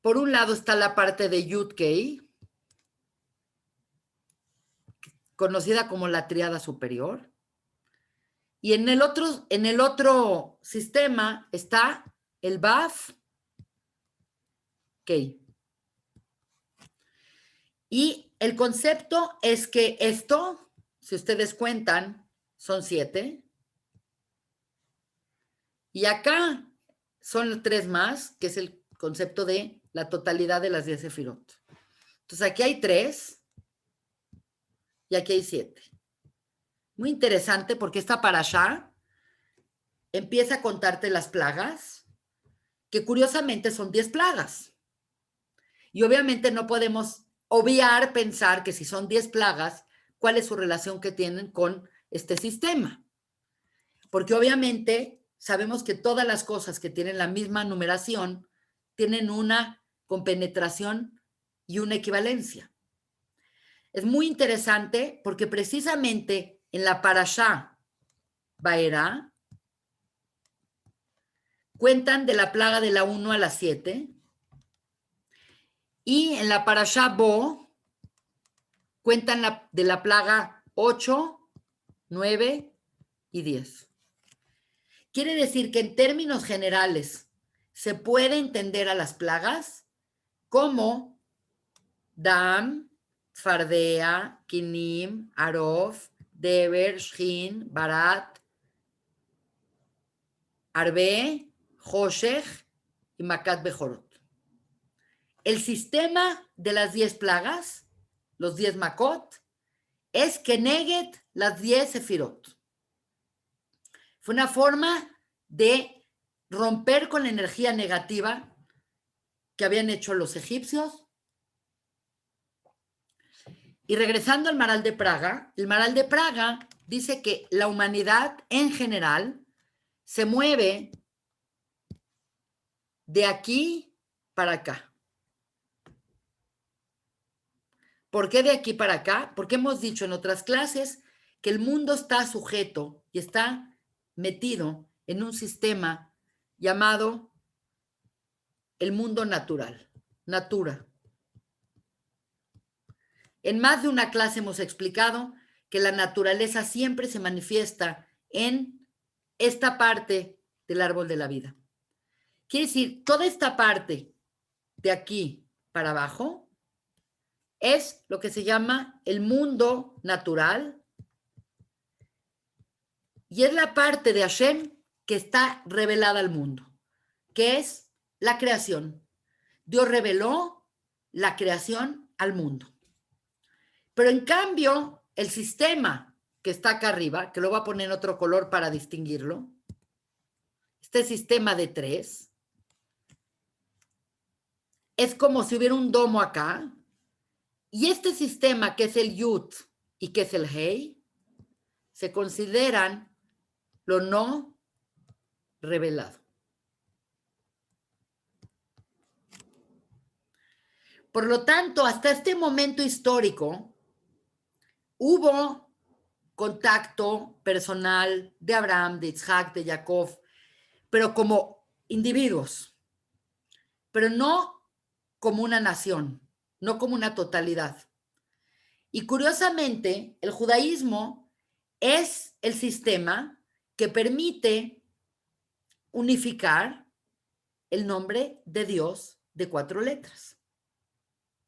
Por un lado está la parte de Yud-Kei, conocida como la tríada superior, y en el otro sistema está el Vav-Kei. Y el concepto es que esto, si ustedes cuentan, son 7. Y acá son 3 más, que es el concepto de la totalidad de las 10 sefirot. Entonces aquí hay 3 y aquí hay 7. Muy interesante porque esta parashá empieza a contarte las plagas, que curiosamente son 10 plagas. Y obviamente no podemos obviar pensar que si son 10 plagas, ¿cuál es su relación que tienen con este sistema? Porque obviamente sabemos que todas las cosas que tienen la misma numeración tienen una compenetración y una equivalencia. Es muy interesante porque precisamente en la parashá Vaera cuentan de la plaga de la 1 a la 7 y en la parashá Bo cuentan de la plaga 8, 9 y 10. Quiere decir que en términos generales se puede entender a las plagas como Dam, Fardea, Kinim, Arof, Deber, Shin, Barat, Arbe, Hoshech y Makat Bejorot. El sistema de las 10 plagas, los 10 Makot, es Keneget las 10 Sefirot. Fue una forma de romper con la energía negativa que habían hecho los egipcios. Y regresando al Maral de Praga, el Maral de Praga dice que la humanidad en general se mueve de aquí para acá. ¿Por qué de aquí para acá? Porque hemos dicho en otras clases que el mundo está sujeto y está metido en un sistema llamado el mundo natural, natura. En más de una clase hemos explicado que la naturaleza siempre se manifiesta en esta parte del árbol de la vida. Quiere decir, toda esta parte de aquí para abajo es lo que se llama el mundo natural y es la parte de Hashem que está revelada al mundo, que es la creación. Dios reveló la creación al mundo. Pero en cambio, el sistema que está acá arriba, que lo voy a poner en otro color para distinguirlo, este sistema de 3, es como si hubiera un domo acá, y este sistema que es el Yud y que es el Hei, se consideran lo no revelado. Por lo tanto, hasta este momento histórico, hubo contacto personal de Abraham, de Isaac, de Jacob, pero como individuos, pero no como una nación, no como una totalidad. Y curiosamente, el judaísmo es el sistema que permite unificar el nombre de Dios de 4 letras,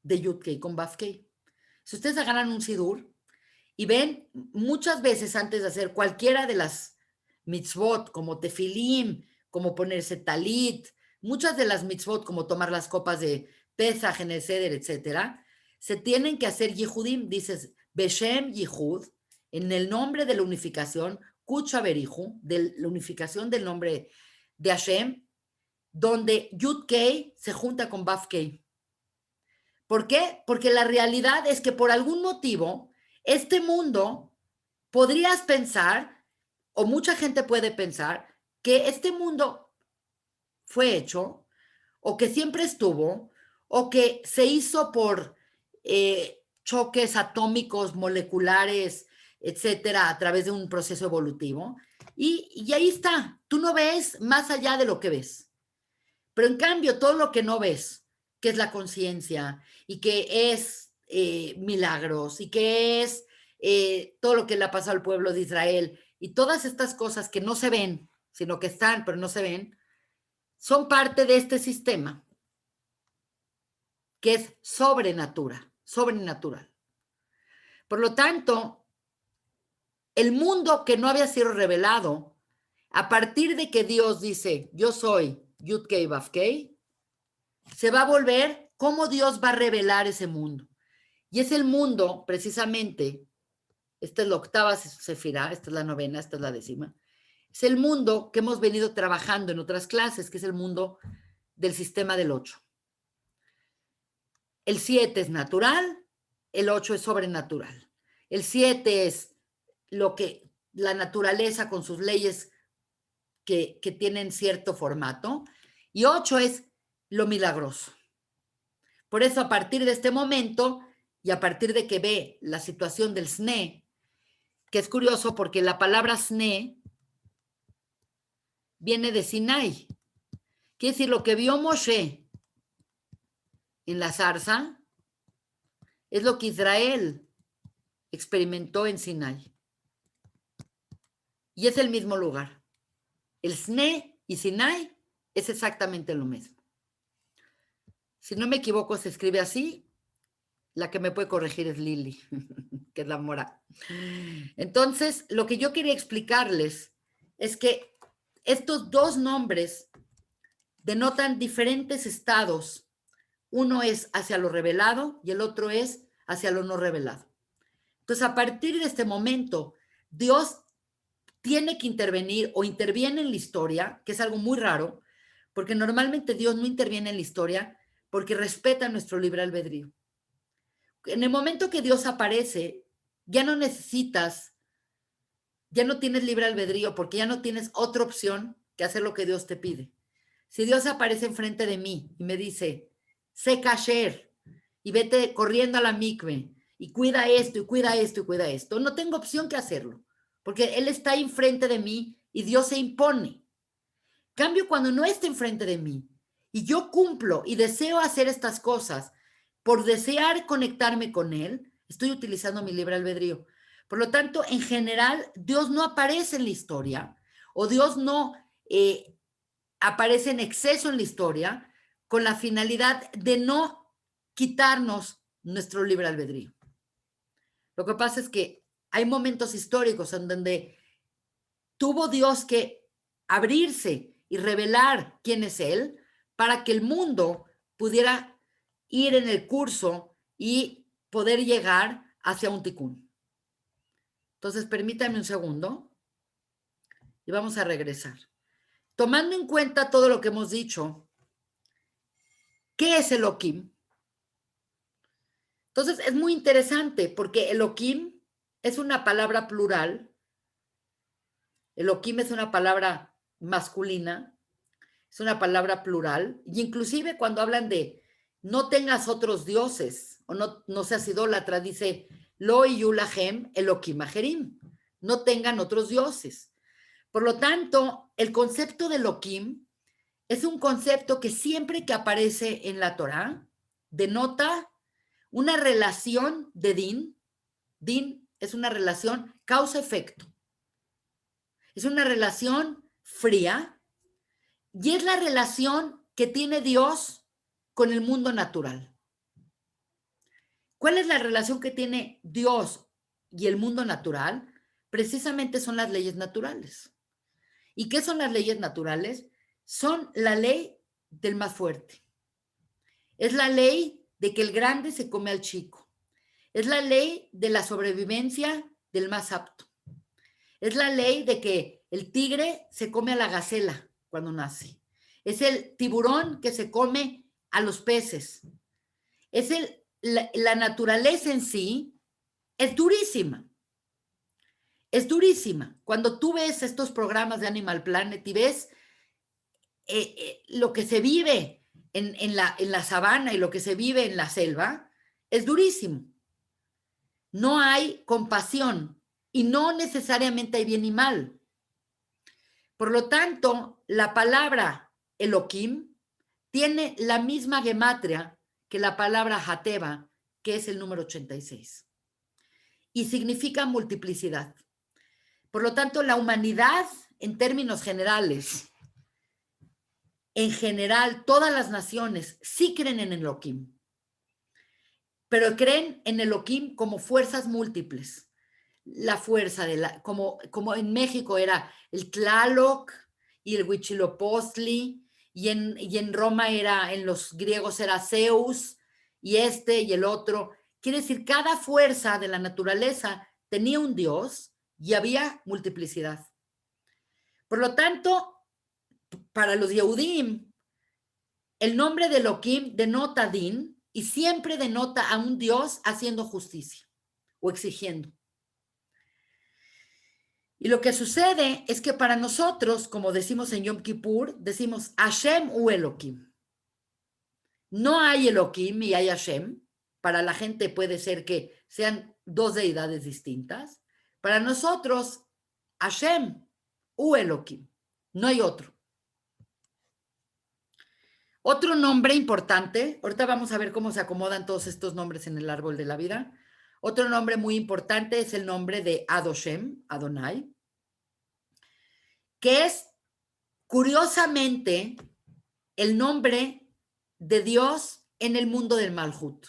de Yud-Kei con Vav-Kei. Si ustedes agarran un sidur y ven muchas veces antes de hacer cualquiera de las mitzvot, como tefilim, como ponerse talit, muchas de las mitzvot, como tomar las copas de Pesach en el Seder, etcétera, se tienen que hacer yihudim, dices, Beshem Yihud, en el nombre de la unificación, Kucha Berihu, de la unificación del nombre de Hashem, donde Yud Kei se junta con Vav Kei. ¿Por qué? Porque la realidad es que por algún motivo, este mundo, podrías pensar, o mucha gente puede pensar, que este mundo fue hecho, o que siempre estuvo, o que se hizo por choques atómicos, moleculares, etcétera, a través de un proceso evolutivo. Y ahí está, tú no ves más allá de lo que ves. Pero en cambio, todo lo que no ves, que es la conciencia, y que es milagros, y que es todo lo que le ha pasado al pueblo de Israel, y todas estas cosas que no se ven, sino que están, pero no se ven, son parte de este sistema que es sobrenatural. Por lo tanto, el mundo que no había sido revelado, a partir de que Dios dice, yo soy Yud-Kei Vav-Kei, se va a volver cómo Dios va a revelar ese mundo. Y es el mundo, precisamente, esta es la octava sefirá, esta es la novena, esta es la 10ª, es el mundo que hemos venido trabajando en otras clases, que es el mundo del sistema del 8. El 7 es natural, el 8 es sobrenatural. El 7 es lo que la naturaleza con sus leyes que tienen cierto formato, y 8 es lo milagroso. Por eso, a partir de este momento, y a partir de que ve la situación del SNE, que es curioso porque la palabra SNE viene de Sinai. Quiere decir, lo que vio Moshe en la zarza es lo que Israel experimentó en Sinai. Y es el mismo lugar. El SNE y Sinai es exactamente lo mismo. Si no me equivoco, se escribe así. La que me puede corregir es Lili, que es la mora. Entonces, lo que yo quería explicarles es que estos dos nombres denotan diferentes estados. Uno es hacia lo revelado y el otro es hacia lo no revelado. Entonces, a partir de este momento, Dios tiene que intervenir o interviene en la historia, que es algo muy raro, porque normalmente Dios no interviene en la historia porque respeta nuestro libre albedrío. En el momento que Dios aparece, ya no necesitas, ya no tienes libre albedrío porque ya no tienes otra opción que hacer lo que Dios te pide. Si Dios aparece enfrente de mí y me dice, sé kasher y vete corriendo a la mikve y cuida esto y cuida esto y cuida esto, no tengo opción que hacerlo, porque Él está enfrente de mí y Dios se impone. Cambio, cuando no está enfrente de mí y yo cumplo y deseo hacer estas cosas por desear conectarme con Él, estoy utilizando mi libre albedrío. Por lo tanto, en general, Dios no aparece en la historia o Dios no aparece en exceso en la historia con la finalidad de no quitarnos nuestro libre albedrío. Lo que pasa es que hay momentos históricos en donde tuvo Dios que abrirse y revelar quién es Él para que el mundo pudiera ir en el curso y poder llegar hacia un ticún. Entonces, permítame un segundo y vamos a regresar. Tomando en cuenta todo lo que hemos dicho, ¿qué es Elohim? Entonces, es muy interesante porque Elohim es una palabra plural. Elohim es una palabra masculina, es una palabra plural, y inclusive cuando hablan de no tengas otros dioses, o no seas idólatra, dice, lo yulahem Elohim ajerim, no tengan otros dioses. Por lo tanto, el concepto de Elohim es un concepto que siempre que aparece en la Torá denota una relación de din. Din es una relación causa-efecto. Es una relación fría y es la relación que tiene Dios con el mundo natural. ¿Cuál es la relación que tiene Dios y el mundo natural? Precisamente son las leyes naturales. ¿Y qué son las leyes naturales? Son la ley del más fuerte. Es la ley de que el grande se come al chico. Es la ley de la sobrevivencia del más apto. Es la ley de que el tigre se come a la gacela cuando nace. Es el tiburón que se come a los peces. Es la naturaleza en sí es durísima. Es durísima. Cuando tú ves estos programas de Animal Planet y ves lo que se vive en la sabana y lo que se vive en la selva, es durísimo. No hay compasión y no necesariamente hay bien y mal. Por lo tanto, la palabra Elohim tiene la misma gematria que la palabra Hateva, que es el número 86, y significa multiplicidad. Por lo tanto, la humanidad, en términos generales, en general, todas las naciones sí creen en Elohim, pero creen en Elohim como fuerzas múltiples. La fuerza como en México era el Tlaloc y el Huitzilopochtli, y en Roma en los griegos era Zeus, y y el otro. Quiere decir, cada fuerza de la naturaleza tenía un dios y había multiplicidad. Por lo tanto, para los Yehudim, el nombre de Elohim denota din y siempre denota a un dios haciendo justicia o exigiendo. Y lo que sucede es que para nosotros, como decimos en Yom Kippur, decimos Hashem u Elohim. No hay Elohim y hay Hashem. Para la gente puede ser que sean dos deidades distintas. Para nosotros, Hashem u Elohim. No hay otro. Otro nombre importante, ahorita vamos a ver cómo se acomodan todos estos nombres en el árbol de la vida. Otro nombre muy importante es el nombre de Adoshem, Adonai, que es curiosamente el nombre de Dios en el mundo del Malhut.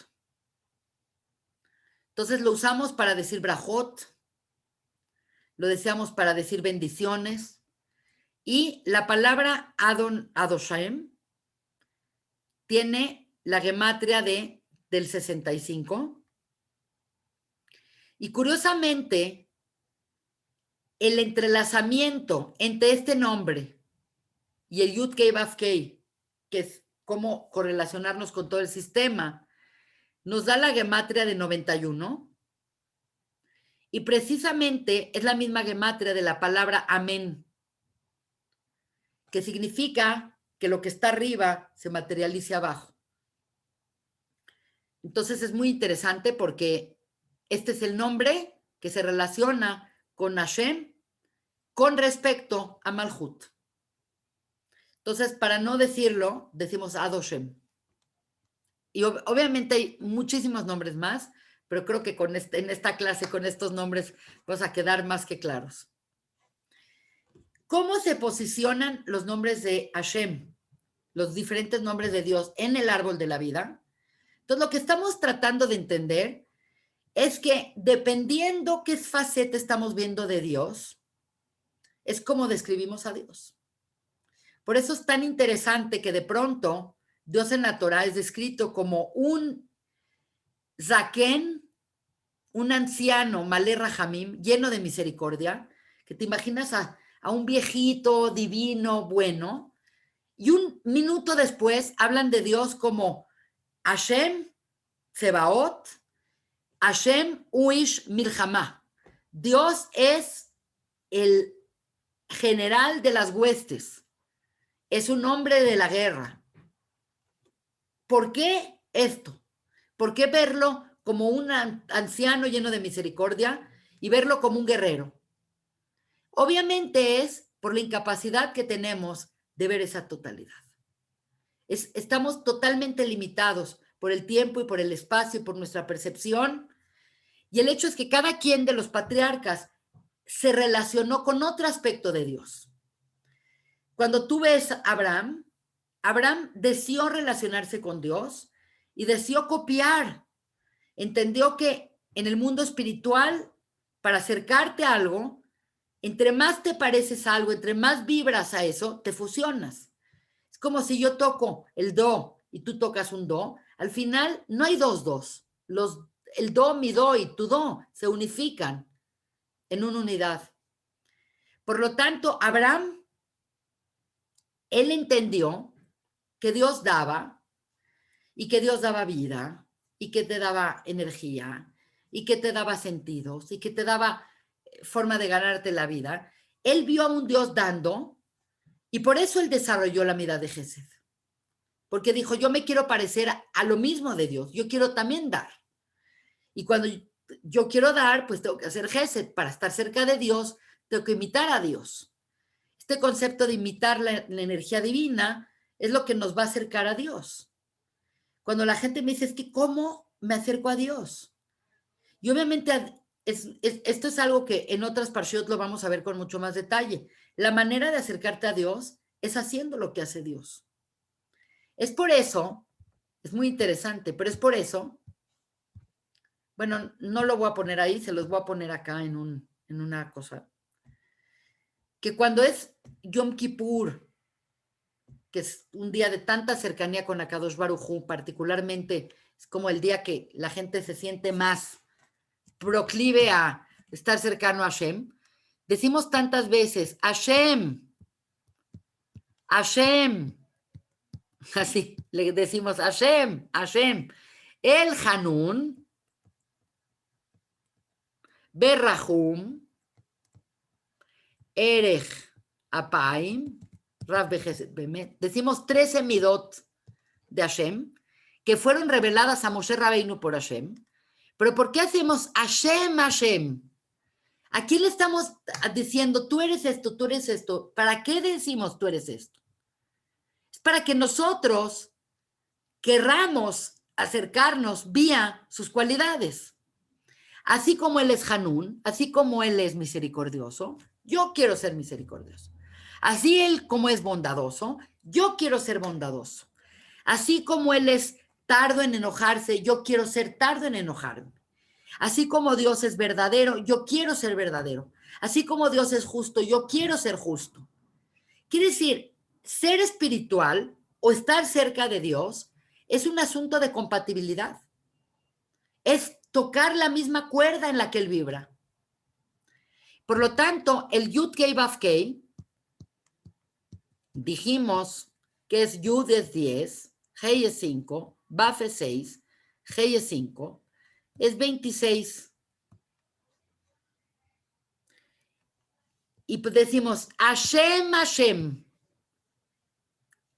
Entonces lo usamos para decir brajot, lo deseamos para decir bendiciones, y la palabra Adoshem tiene la gematria del 65. Y curiosamente, el entrelazamiento entre este nombre y el Yud Kei Vav Kei, que es cómo correlacionarnos con todo el sistema, nos da la gematria de 91. Y precisamente es la misma gematria de la palabra amén, que significa que lo que está arriba se materialice abajo. Entonces es muy interesante porque este es el nombre que se relaciona con Hashem con respecto a Malhut. Entonces, para no decirlo, decimos Adoshem. Y obviamente hay muchísimos nombres más, pero creo que en esta clase, con estos nombres, vamos a quedar más que claros. ¿Cómo se posicionan los nombres de Hashem, los diferentes nombres de Dios en el árbol de la vida? Entonces, lo que estamos tratando de entender es que dependiendo qué faceta estamos viendo de Dios, es como describimos a Dios. Por eso es tan interesante que de pronto Dios en la Torah es descrito como un Zaken, un anciano, Malé Rahamim, lleno de misericordia, que te imaginas a un viejito divino, bueno, y un minuto después hablan de Dios como Hashem Tsebaot, Hashem Uish Milhamá. Dios es el general de las huestes, es un hombre de la guerra. ¿Por qué esto? ¿Por qué verlo como un anciano lleno de misericordia y verlo como un guerrero? Obviamente es por la incapacidad que tenemos de ver esa totalidad. Estamos totalmente limitados por el tiempo y por el espacio y por nuestra percepción. Y el hecho es que cada quien de los patriarcas se relacionó con otro aspecto de Dios. Cuando tú ves a Abraham, Abraham deseó relacionarse con Dios y deseó copiar. Entendió que en el mundo espiritual, para acercarte a algo, entre más te pareces a algo, entre más vibras a eso, te fusionas. Es como si yo toco el do y tú tocas un do. Al final no hay dos dos. El do, mi do y tu do se unifican en una unidad. Por lo tanto, Abraham, él entendió que Dios daba y que Dios daba vida y que te daba energía y que te daba sentidos y que te daba forma de ganarte la vida. Él vio a un Dios dando y por eso él desarrolló la mirada de Gesed. Porque dijo, yo me quiero parecer a lo mismo de Dios, yo quiero también dar. Y cuando yo quiero dar, pues tengo que hacer Gesed. Para estar cerca de Dios, tengo que imitar a Dios. Este concepto de imitar la energía divina es lo que nos va a acercar a Dios. Cuando la gente me dice, es que ¿cómo me acerco a Dios? Y obviamente esto es algo que en otras parshiot lo vamos a ver con mucho más detalle. La manera de acercarte a Dios es haciendo lo que hace Dios. Es por eso, es muy interesante, pero es por eso, bueno, no lo voy a poner ahí, se los voy a poner acá en una cosa, que cuando es Yom Kippur, que es un día de tanta cercanía con Akadosh Baruj Hu, particularmente es como el día que la gente se siente más proclive a estar cercano a Hashem, decimos tantas veces, Hashem, Hashem, así le decimos Hashem, Hashem, el Hanun, Berrahum, Erech Apaim, Rav Bejeset Bemet. Decimos 13 midot de Hashem que fueron reveladas a Moshe Rabbeinu por Hashem. Pero ¿por qué hacemos Hashem, Hashem? ¿A quién le estamos diciendo tú eres esto, tú eres esto? ¿Para qué decimos tú eres esto? Es para que nosotros querramos acercarnos vía sus cualidades. Así como Él es Hanún, así como Él es misericordioso, yo quiero ser misericordioso. Así Él como es bondadoso, yo quiero ser bondadoso. Así como Él es tardo en enojarse, yo quiero ser tardo en enojarme. Así como Dios es verdadero, yo quiero ser verdadero. Así como Dios es justo, yo quiero ser justo. Quiere decir, ser espiritual o estar cerca de Dios es un asunto de compatibilidad. Es tocar la misma cuerda en la que Él vibra. Por lo tanto, el Yud Kei Vav Kei, dijimos que es Yud es 10, Hei es 5, Vav es 6, Hei es 5, es 26. Y pues decimos Hashem, Hashem.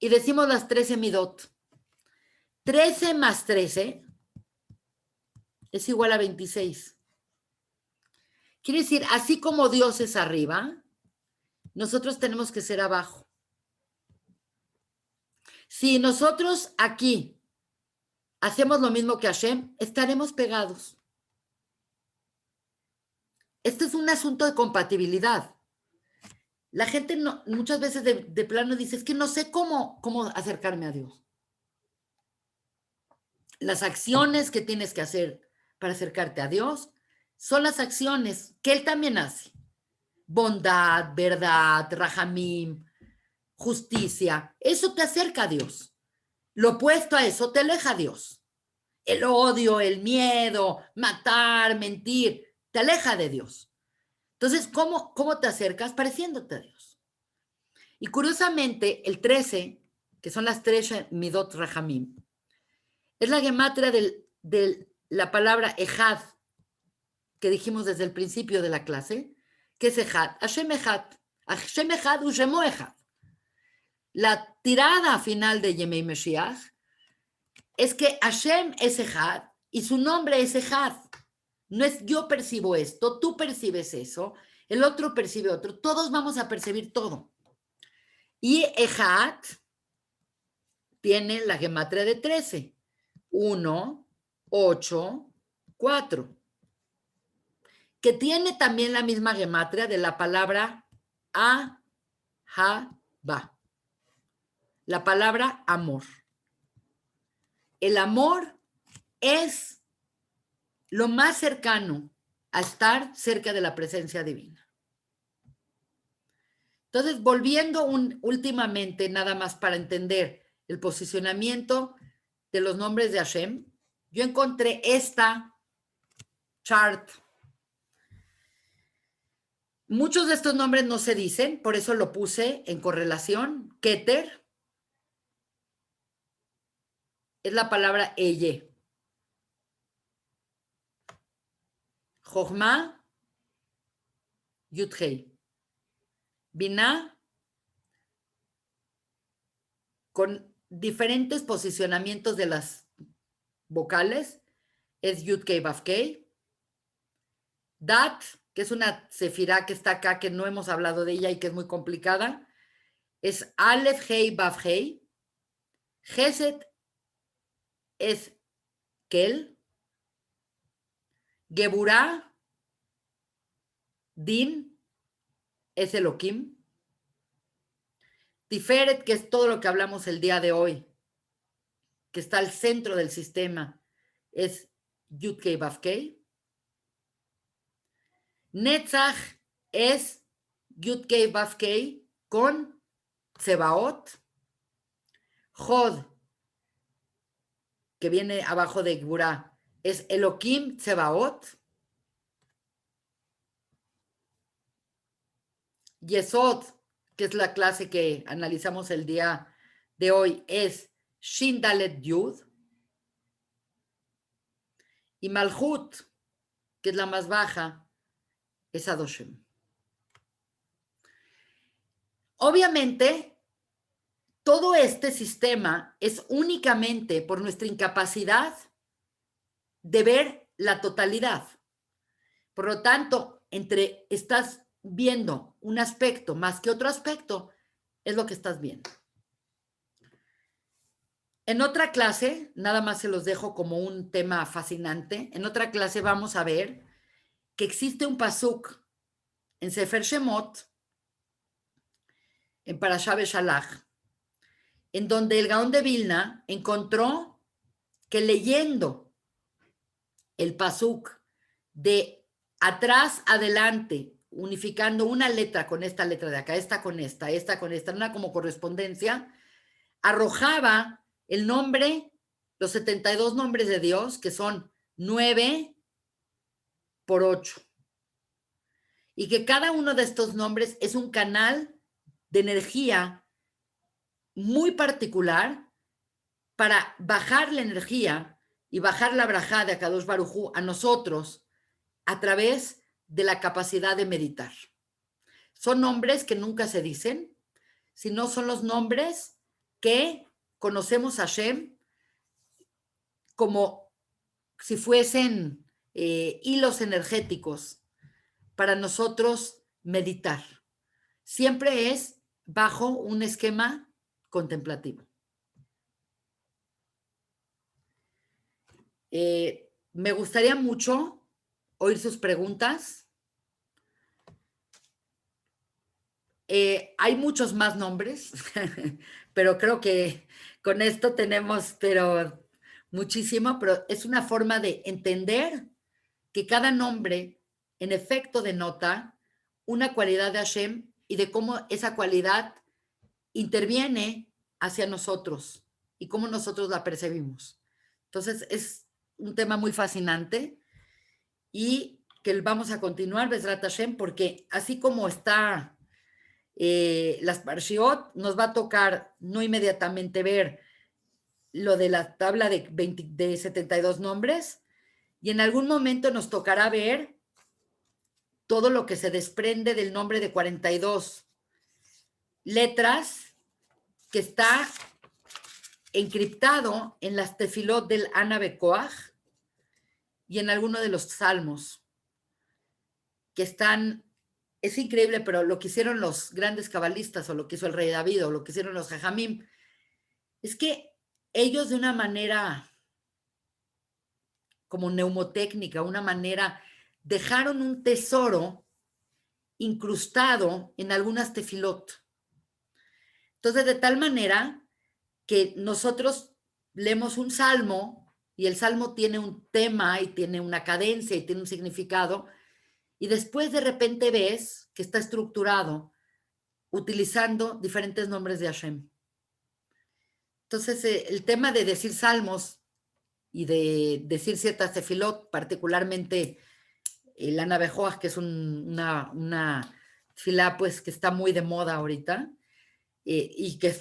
y decimos las 13 midot. 13 más 13 es igual a 26. Quiere decir, así como Dios es arriba, nosotros tenemos que ser abajo. Si nosotros aquí hacemos lo mismo que Hashem, estaremos pegados. Este es un asunto de compatibilidad. La gente muchas veces de plano dice, es que no sé cómo acercarme a Dios. Las acciones que tienes que hacer para acercarte a Dios son las acciones que Él también hace. Bondad, verdad, rahamim, justicia. Eso te acerca a Dios. Lo opuesto a eso te aleja a Dios. El odio, el miedo, matar, mentir, te aleja de Dios. Entonces, ¿cómo te acercas? Pareciéndote a Dios. Y curiosamente, el 13, que son las 13 midot rahamim, es la gematria de la palabra ejad, que dijimos desde el principio de la clase, que es ejad, Hashem ejad, Hashem ejad, Ushemo ejad. La tirada final de Yemei Mashiach es que Hashem es ejad y su nombre es ejad. No es yo percibo esto, tú percibes eso, el otro percibe otro, todos vamos a percibir todo. Y ejad tiene la gematria de 13. 1, 8, 4, que tiene también la misma gematria de la palabra ahava, la palabra amor. El amor es lo más cercano a estar cerca de la presencia divina. Entonces, volviendo últimamente, nada más para entender el posicionamiento de los nombres de Hashem, yo encontré esta chart. Muchos de estos nombres no se dicen, por eso lo puse en correlación. Keter es la palabra eye. Jochma, Yudhei. Binah, con diferentes posicionamientos de las vocales, es Yudkei Bafkei. Dat, que es una sefirá que está acá, que no hemos hablado de ella y que es muy complicada, es Aleph Hei Baf Hei. Geset es Kel. Geburah, Din, es Elohim. Tiferet, que es todo lo que hablamos el día de hoy, que está al centro del sistema, es Yudkei Bafkei. Netzach es Yudkei Bafkei con Tsebaot. Jod, que viene abajo de Geburah, es Elohim Tsebaot. Yesod, que es la clase que analizamos el día de hoy, es Shin Dalet Yud. Y Malhut, que es la más baja, es Adoshem. Obviamente, todo este sistema es únicamente por nuestra incapacidad de ver la totalidad. Por lo tanto, entre estás viendo un aspecto más que otro aspecto, es lo que estás viendo. En otra clase, nada más se los dejo como un tema fascinante, en otra clase vamos a ver que existe un pasuk en Sefer Shemot, en Parashá Beshalach, en donde el Gaón de Vilna encontró que leyendo el pasuk de atrás adelante, unificando una letra con esta letra de acá, esta con esta, una como correspondencia, arrojaba el nombre, los 72 nombres de Dios, que son 9 por 8. Y que cada uno de estos nombres es un canal de energía muy particular para bajar la energía y bajar la brajá de Akadosh Baruj Hu a nosotros a través de la capacidad de meditar. Son nombres que nunca se dicen, sino son los nombres que conocemos a Hashem como si fuesen hilos energéticos para nosotros meditar. Siempre es bajo un esquema contemplativo. Me gustaría mucho oír sus preguntas. Hay muchos más nombres, pero creo que con esto tenemos, pero muchísimo, pero es una forma de entender que cada nombre en efecto denota una cualidad de Hashem y de cómo esa cualidad interviene hacia nosotros y cómo nosotros la percibimos. Entonces es un tema muy fascinante y que vamos a continuar, Bezrat Hashem, porque así como está las Parshiot, nos va a tocar no inmediatamente ver lo de la tabla de 72 nombres, y en algún momento nos tocará ver todo lo que se desprende del nombre de 42 letras que está encriptado en las tefilot del Ana Bekoach y en alguno de los salmos, que están, es increíble, pero lo que hicieron los grandes cabalistas, o lo que hizo el rey David, o lo que hicieron los jajamim, es que ellos de una manera como neumotécnica, una manera, dejaron un tesoro incrustado en algunas tefilot. Entonces, de tal manera que nosotros leemos un salmo y el salmo tiene un tema y tiene una cadencia y tiene un significado, y después de repente ves que está estructurado utilizando diferentes nombres de Hashem. Entonces, el tema de decir salmos y de decir ciertas tefilot, particularmente el Ana Bejoach, que es una tefilá pues que está muy de moda ahorita, y que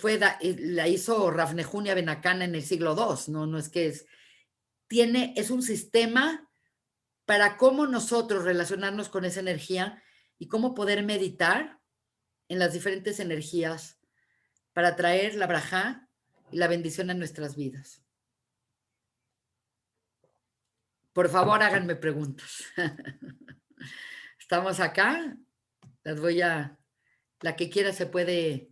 la hizo Rav Nehunia Ben Akana en el siglo II, no es que es un sistema para cómo nosotros relacionarnos con esa energía y cómo poder meditar en las diferentes energías para traer la brajá y la bendición a nuestras vidas. Por favor, háganme preguntas. Estamos acá. La que quiera se puede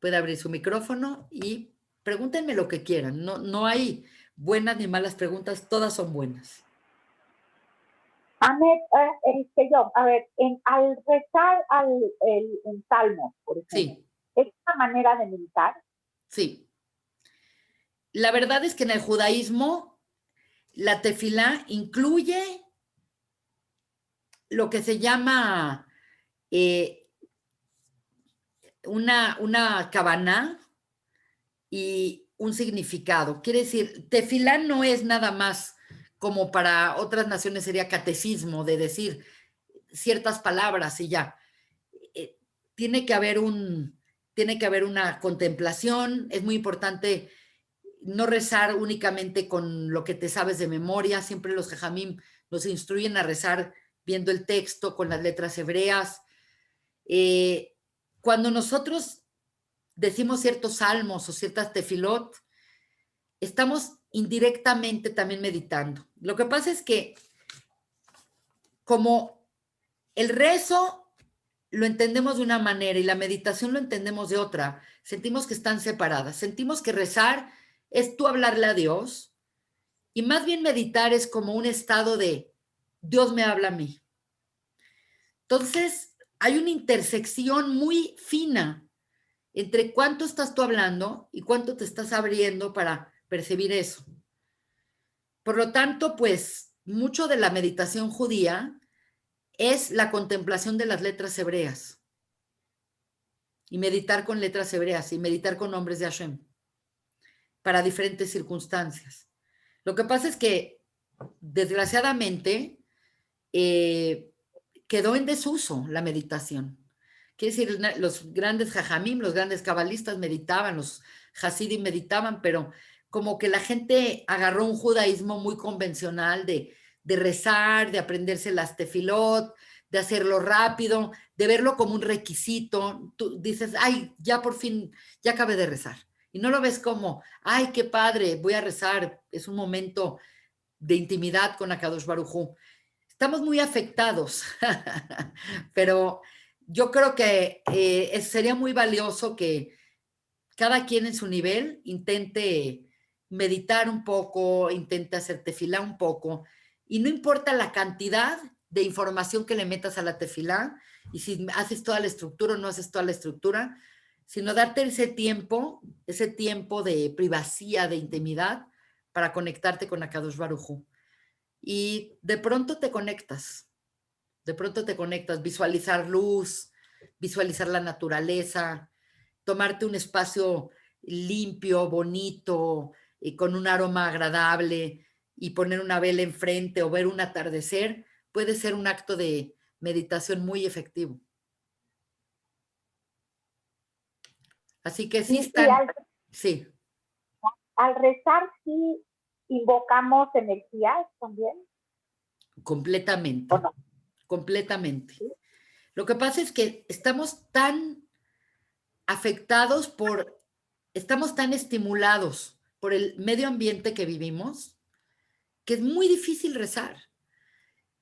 abrir su micrófono y pregúntenme lo que quieran. No hay buenas ni malas preguntas, todas son buenas. Ahmed, a ver, al rezar en Salmos, por ejemplo, Sí. ¿es una manera de meditar? Sí. La verdad es que en el judaísmo la tefilá incluye lo que se llama una kavaná y un significado. Quiere decir, tefilá no es nada más como para otras naciones sería catecismo, de decir ciertas palabras y ya. Tiene que haber una contemplación. Es muy importante no rezar únicamente con lo que te sabes de memoria. Siempre los jajamim nos instruyen a rezar viendo el texto con las letras hebreas. Cuando nosotros decimos ciertos salmos o ciertas tefilot, estamos indirectamente también meditando. Lo que pasa es que como el rezo lo entendemos de una manera y la meditación lo entendemos de otra, sentimos que están separadas. Sentimos que rezar es tú hablarle a Dios y más bien meditar es como un estado de Dios me habla a mí. Entonces, hay una intersección muy fina entre cuánto estás tú hablando y cuánto te estás abriendo para percibir eso. Por lo tanto, pues, mucho de la meditación judía es la contemplación de las letras hebreas y meditar con letras hebreas y meditar con nombres de Hashem para diferentes circunstancias. Lo que pasa es que, desgraciadamente, quedó en desuso la meditación. Quiere decir, los grandes jajamim, los grandes cabalistas meditaban, los hasidim meditaban, pero como que la gente agarró un judaísmo muy convencional de rezar, de aprenderse las tefilot, de hacerlo rápido, de verlo como un requisito. Tú dices, ay, ya por fin, ya acabé de rezar. Y no lo ves como, ay, qué padre, voy a rezar, es un momento de intimidad con Akadosh Baruj Hu. Estamos muy afectados, pero yo creo que sería muy valioso que cada quien en su nivel intente meditar un poco, intente hacer tefilá un poco, y no importa la cantidad de información que le metas a la tefilá, y si haces toda la estructura o no haces toda la estructura, sino darte ese tiempo de privacidad, de intimidad, para conectarte con Akadosh Baruj Hu. Y de pronto te conectas, visualizar luz, visualizar la naturaleza, tomarte un espacio limpio, bonito, y con un aroma agradable y poner una vela enfrente o ver un atardecer, puede ser un acto de meditación muy efectivo. Así que sí Y están, sí, al rezar, sí invocamos energías también, ¿o completamente, no? completamente. ¿Sí? Lo que pasa es que afectados estamos tan estimulados por el medio ambiente que vivimos, que es muy difícil rezar.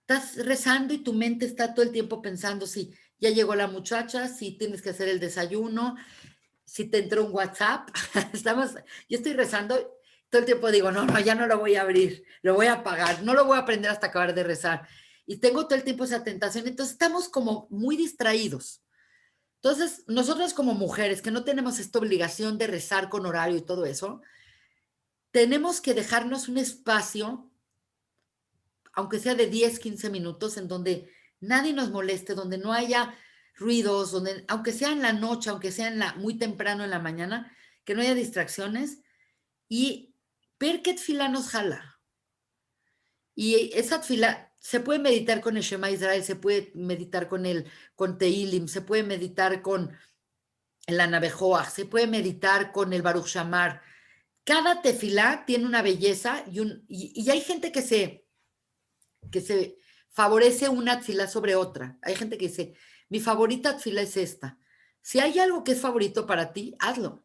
Estás rezando y tu mente está todo el tiempo pensando si ya llegó la muchacha, si tienes que hacer el desayuno, si te entró un WhatsApp. Yo estoy rezando, todo el tiempo digo, no, no, ya no lo voy a abrir, lo voy a apagar, no lo voy a aprender hasta acabar de rezar. Y tengo todo el tiempo esa tentación, entonces estamos como muy distraídos. Entonces, nosotros como mujeres que no tenemos esta obligación de rezar con horario y todo eso, tenemos que dejarnos un espacio, aunque sea de 10, 15 minutos, en donde nadie nos moleste, donde no haya ruidos, donde, aunque sea en la noche, aunque sea muy temprano en la mañana, que no haya distracciones y ver qué tefila nos jala. Y esa tefila se puede meditar con el Shema Israel, se puede meditar con Teilim, se puede meditar con el Anabejoach, se puede meditar con el Baruch Shamar. Cada tefilá tiene una belleza y hay gente que se favorece una tefilá sobre otra. Hay gente que dice, mi favorita tefilá es esta. Si hay algo que es favorito para ti, hazlo.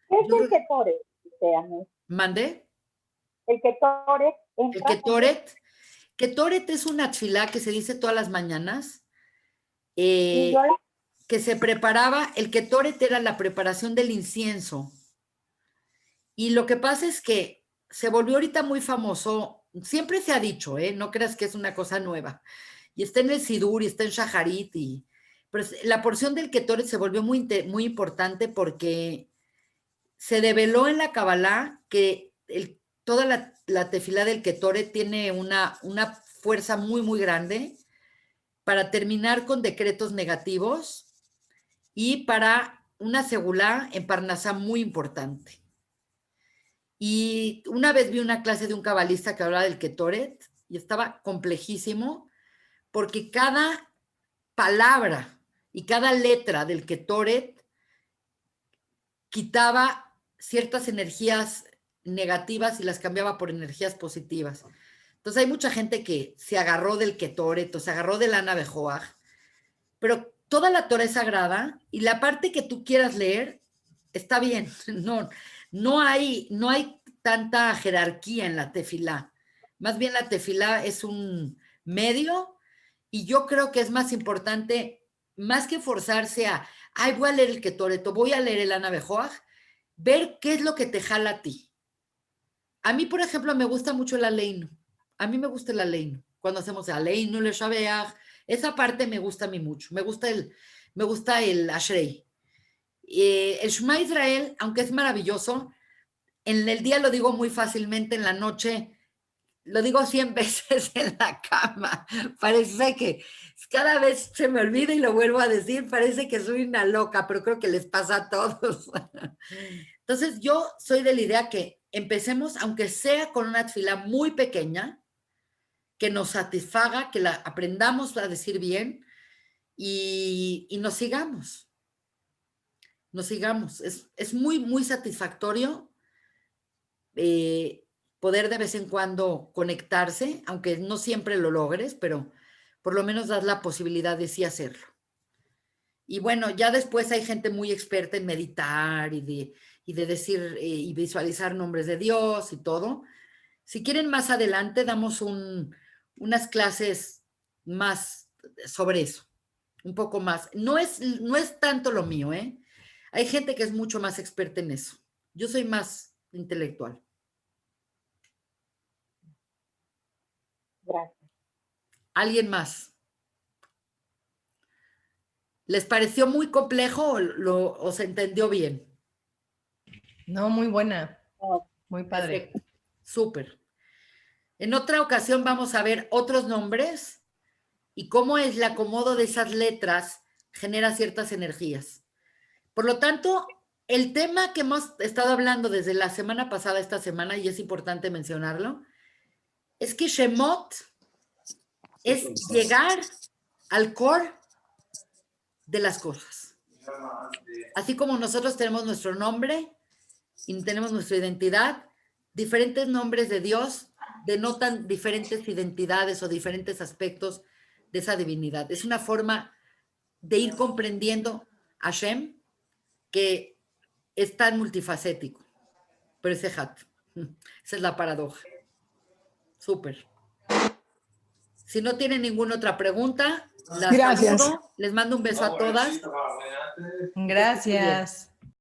¿Qué es Yo el creo, Ketoret? mandé El Ketoret el entra también. Ketoret. Ketoret es una tefilá que se dice todas las mañanas, Y yo eh, la, que se preparaba, el Ketoret era la preparación del incienso. Y lo que pasa es que se volvió ahorita muy famoso, siempre se ha dicho, no creas que es una cosa nueva, y está en el Sidur y está en Shaharit, pero la porción del Ketoret se volvió muy importante porque se develó en la Kabbalah que toda la tefilá del Ketoret tiene una fuerza muy, muy grande para terminar con decretos negativos y para una segulá en Parnasá muy importante. Y una vez vi una clase de un cabalista que hablaba del Ketoret y estaba complejísimo porque cada palabra y cada letra del Ketoret quitaba ciertas energías negativas y las cambiaba por energías positivas. Entonces hay mucha gente que se agarró del Ketoret o se agarró del Ana Bejoach, pero toda la Torah es sagrada y la parte que tú quieras leer está bien. No hay tanta jerarquía en la tefilá. Más bien la tefilá es un medio y yo creo que es más importante, más que forzarse ay, voy a leer el Ketoret, voy a leer el Ana Bejoach, ver qué es lo que te jala a ti. A mí, por ejemplo, me gusta mucho el Aleinu. A mí me gusta el Aleinu. Cuando hacemos el Aleinu, le Shabeach, esa parte me gusta a mí mucho. Me gusta el Ashrei. El Shema Israel, aunque es maravilloso, en el día lo digo muy fácilmente, en la noche lo digo 100 veces en la cama. Parece que cada vez se me olvida y lo vuelvo a decir, parece que soy una loca, pero creo que les pasa a todos. Entonces, yo soy de la idea que empecemos, aunque sea con una tefila muy pequeña, que nos satisfaga, que la aprendamos a decir bien y nos sigamos, nos sigamos. Es muy, muy satisfactorio poder de vez en cuando conectarse, aunque no siempre lo logres, pero por lo menos das la posibilidad de sí hacerlo. Y bueno, ya después hay gente muy experta en meditar y de decir y visualizar nombres de Dios y todo. Si quieren, más adelante damos unas clases más sobre eso, un poco más. No es tanto lo mío, ¿eh? Hay gente que es mucho más experta en eso. Yo soy más intelectual. Gracias. ¿Alguien más? ¿Les pareció muy complejo o se entendió bien? No, muy buena. Oh, Muy padre. Perfecto. Súper. En otra ocasión vamos a ver otros nombres y cómo es el acomodo de esas letras genera ciertas energías. Por lo tanto, el tema que hemos estado hablando desde la semana pasada, esta semana, y es importante mencionarlo, es que Shemot es llegar al core de las cosas. Así como nosotros tenemos nuestro nombre y tenemos nuestra identidad, diferentes nombres de Dios denotan diferentes identidades o diferentes aspectos de esa divinidad. Es una forma de ir comprendiendo a Hashem que es tan multifacético, pero ese hat. Esa es la paradoja. Súper. Si no tienen ninguna otra pregunta, las Gracias. saludo. Les mando un beso a todas. Gracias.